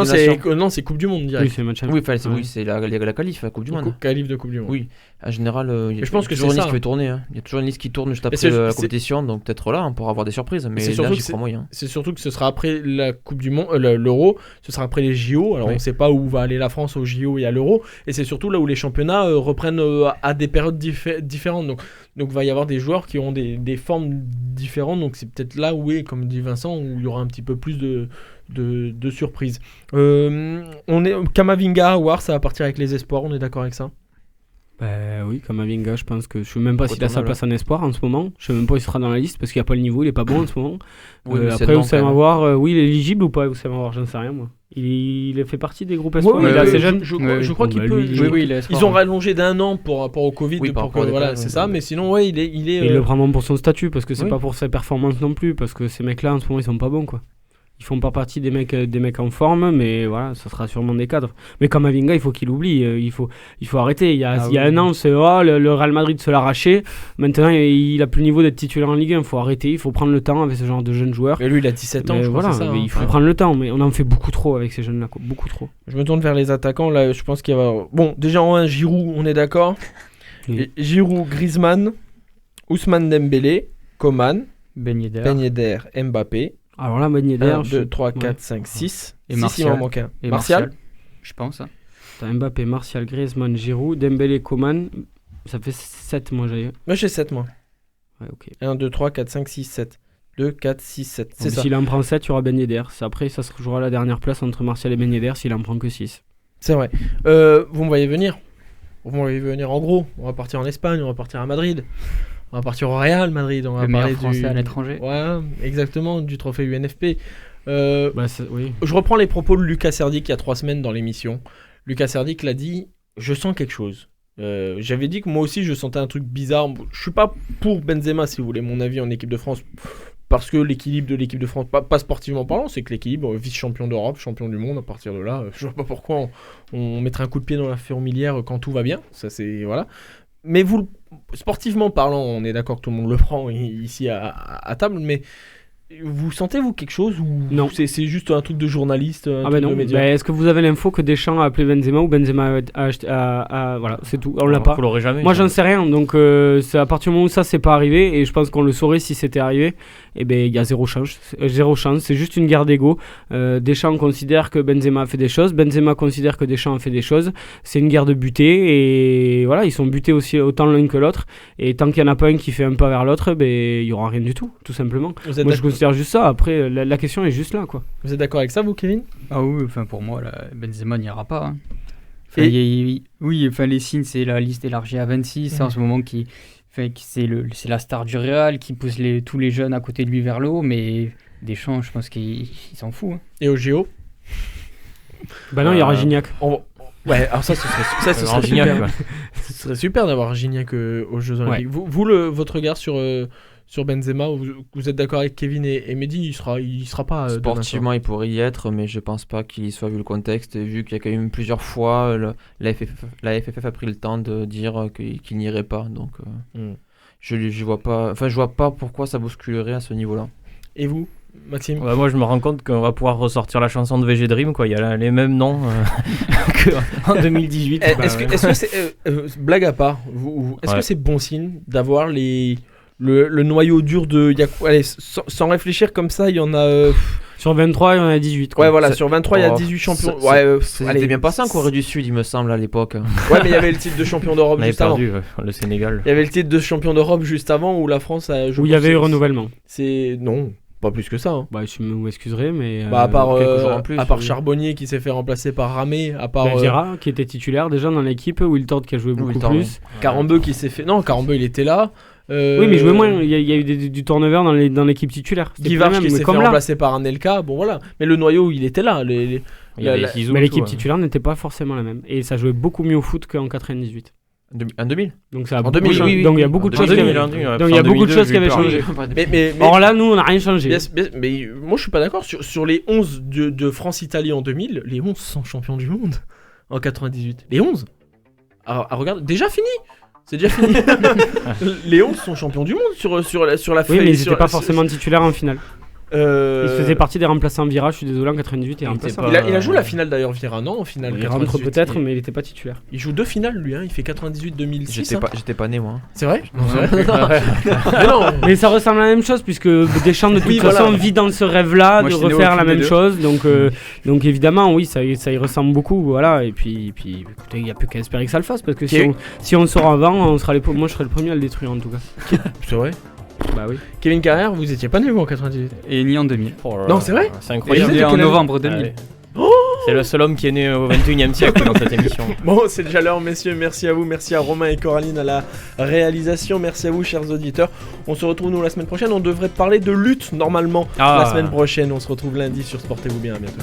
c'est Coupe du Monde direct. Oui, c'est match amicaux. Oui, c'est la qualif, la Coupe du Monde. Qualif de Coupe du Monde. Oui, en général, il y a toujours une liste qui fait tourner. Hein. Il y a toujours une liste qui tourne juste après la compétition, donc peut-être là on pourra avoir des surprises. Mais là, j'y crois moyen. C'est surtout que ce sera après la Coupe du Monde, l'Euro, ce sera après les JO. Alors on ne sait pas où va aller la France aux JO et à l'Euro, et c'est surtout là où les championnats reprennent à des périodes différentes. Donc va y avoir des joueurs qui ont des formes différentes. Donc c'est peut-être là où est, comme dit Vincent, où il y aura un petit peu plus de surprises. Kamavinga, War, ça va partir avec les espoirs, on est d'accord avec ça? Oui, Kamavinga, je pense que je ne sais même pas s'il a sa place en espoir en ce moment. Je ne sais même pas s'il sera dans la liste parce qu'il n'y a pas le niveau, il n'est pas bon en ce moment. Après, Oussama War, il est éligible ou pas, Oussama War, j'en sais rien moi. Il fait partie des groupes espoirs, il est assez jeune. Je crois qu'il peut. Ils ont rallongé d'1 an pour rapport au Covid, c'est ça, mais sinon, il est. Ils le prennent pour son statut parce que c'est pas pour sa performance non plus, parce que ces mecs-là en ce moment ils sont pas bons quoi. Ils font pas partie des mecs en forme, mais voilà, ça sera sûrement des cadres. Mais comme Kamavinga, il faut qu'il oublie, il faut arrêter. Il y a un an, c'est le Real Madrid se l'arrachait. Maintenant, il a plus le niveau d'être titulaire en Ligue 1. Il faut arrêter, il faut prendre le temps avec ce genre de jeunes joueurs. Et lui, il a 17 ans, je crois, c'est ça. Il faut prendre le temps, mais on en fait beaucoup trop avec ces jeunes-là, quoi. Beaucoup trop. Je me tourne vers les attaquants, là, je pense qu'il y va. Bon, déjà en 1, Giroud, on est d'accord. Oui. Giroud, Griezmann, Ousmane Dembélé, Coman, Ben Yedder, Mbappé. Alors là, Ben Yedder. 1, 2, 3, 4, 5, 6. Et Martial. Il m'en manque un. Et Martial, je pense. Hein. T'as Mbappé, Martial, Griezmann, Giroud, Dembélé, Coman. Ça fait 7, moi, j'avais. Moi, j'ai 7, moi. Ouais, ok. 1, 2, 3, 4, 5, 6, 7. 2, 4, 6, 7. C'est ça. S'il en prend 7, il y aura Ben Yedder. Après, ça se jouera la dernière place entre Martial et Ben Yedder s'il en prend que 6. C'est vrai. Vous me voyez venir. En gros, on va partir en Espagne, on va partir à Madrid. On va partir au Real Madrid, on va parler français à l'étranger. Ouais, exactement, du trophée UNFP. Oui. Je reprends les propos de Lucas Serdic il y a 3 semaines dans l'émission. Lucas Serdic l'a dit, je sens quelque chose. J'avais dit que moi aussi je sentais un truc bizarre. Je suis pas pour Benzema, si vous voulez mon avis en équipe de France, parce que l'équilibre de l'équipe de France, pas sportivement parlant, c'est que l'équilibre, vice-champion d'Europe, champion du monde, à partir de là, je vois pas pourquoi on mettrait un coup de pied dans la fourmilière quand tout va bien. Ça c'est voilà. Mais sportivement parlant, on est d'accord que tout le monde le prend ici à table, mais vous sentez vous quelque chose ou non, c'est juste un truc de journaliste, truc non. De média. Est-ce que vous avez l'info que Deschamps a appelé Benzema ou Benzema voilà, c'est tout. On l'a pas. Vous l'aurez jamais. Moi, j'en sais rien. Donc, c'est à partir du moment où ça c'est pas arrivé, et je pense qu'on le saurait si c'était arrivé. Et il y a zéro chance. C'est juste une guerre d'ego. Deschamps considère que Benzema a fait des choses. Benzema considère que Deschamps a fait des choses. C'est une guerre de butée et voilà, ils sont butés aussi autant l'un que l'autre. Et tant qu'il y en a pas un qui fait un pas vers l'autre, il y aura rien du tout, tout simplement. Moi, je considère juste ça. Après, la question est juste là, quoi. Vous êtes d'accord avec ça, vous, Kevin? Ah oui, pour moi, Benzema n'ira pas. Hein. Les signes, c'est la liste élargie à 26 en ce moment c'est la star du Real qui pousse tous les jeunes à côté de lui vers le haut, mais Deschamps, je pense qu'il s'en fout. Hein. Et au Géo? Non, il y aura Gignac. Ouais, alors ça, ce serait super. Ce serait super d'avoir Gignac aux Jeux Olympiques. Ouais. Votre regard sur Benzema, vous êtes d'accord avec Kevin et Mehdi, il sera pas sportivement il pourrait y être, mais je pense pas qu'il y soit vu le contexte, vu qu'il y a quand même plusieurs fois la FFF a pris le temps de dire qu'il n'irait pas, donc je vois pas pourquoi ça bousculerait à ce niveau-là. Et vous, Maxime? Moi je me rends compte qu'on va pouvoir ressortir la chanson de VG Dream, quoi. Il y a les mêmes noms qu'en 2018. Est-ce que c'est blague à part, est-ce que c'est bon signe d'avoir le noyau dur de... sans réfléchir comme ça, il y en a... Sur 23, il y en a 18. Quoi. Ouais, voilà, sur 23, il y a 18 champions. C'était bien passé en Corée du Sud, il me semble, à l'époque. Ouais, mais il y avait le titre de champion d'Europe juste avant. Le Sénégal. Il y avait le titre de champion d'Europe juste avant où la France a... Où il y avait eu renouvellement. Non, pas plus que ça. Hein. Je m'excuserai, mais... à part Charbonnier qui s'est fait remplacer par Ramé, à part... Vieira, qui était titulaire déjà dans l'équipe, Wiltord qui a joué beaucoup plus. Carambeu qui s'est fait... Non, Carambeu, il était là. Oui, mais il jouait moins. Il y a eu du turnover dans l'équipe titulaire. Guy Varche qui s'est fait remplacer par Anelka. Bon, voilà. Mais le noyau, il était là. Mais l'équipe titulaire n'était pas forcément la même. Et ça jouait beaucoup mieux au foot qu'en 98. En 2000. Donc ça a en 2000, oui. Donc il y a beaucoup de choses qui avaient changé. Mais or là, nous, on n'a rien changé. Mais moi, je suis pas d'accord. Sur les 11 de France-Italie en 2000, les 11 sont champions du monde en 98. Les 11. Alors, regarde, déjà fini. C'est déjà fini. Les 11 sont champions du monde sur la Oui, mais ils n'étaient pas forcément titulaires en finale. Il faisait partie des remplaçants Vira, je suis désolé, en 98 il est remplaçant. Il a joué la finale d'ailleurs, Vira, non, en finale. Il rentre peut-être, mais il était pas titulaire. Il joue 2 finales lui, il fait 98-2006. J'étais pas né moi. C'est vrai? Mais ça ressemble à la même chose puisque Deschamps de toute façon vit dans ce rêve-là de refaire la même chose. Donc évidemment, oui, ça y ressemble beaucoup. Voilà. Et puis écoutez, il n'y a plus qu'à espérer que ça le fasse parce que si on sort avant, moi je serais le premier à le détruire en tout cas. C'est vrai? Bah oui. Kevin Carrère, vous étiez pas né vous en 98? Et ni en 2000. Non, c'est vrai? C'est incroyable. Il est en novembre 2000. C'est le seul homme qui est né au 21e siècle dans cette émission. Bon, c'est déjà l'heure, messieurs. Merci à vous. Merci à Romain et Coraline à la réalisation. Merci à vous, chers auditeurs. On se retrouve nous la semaine prochaine. On devrait parler de lutte normalement la semaine prochaine. On se retrouve lundi sur Sportez-vous bien. À bientôt.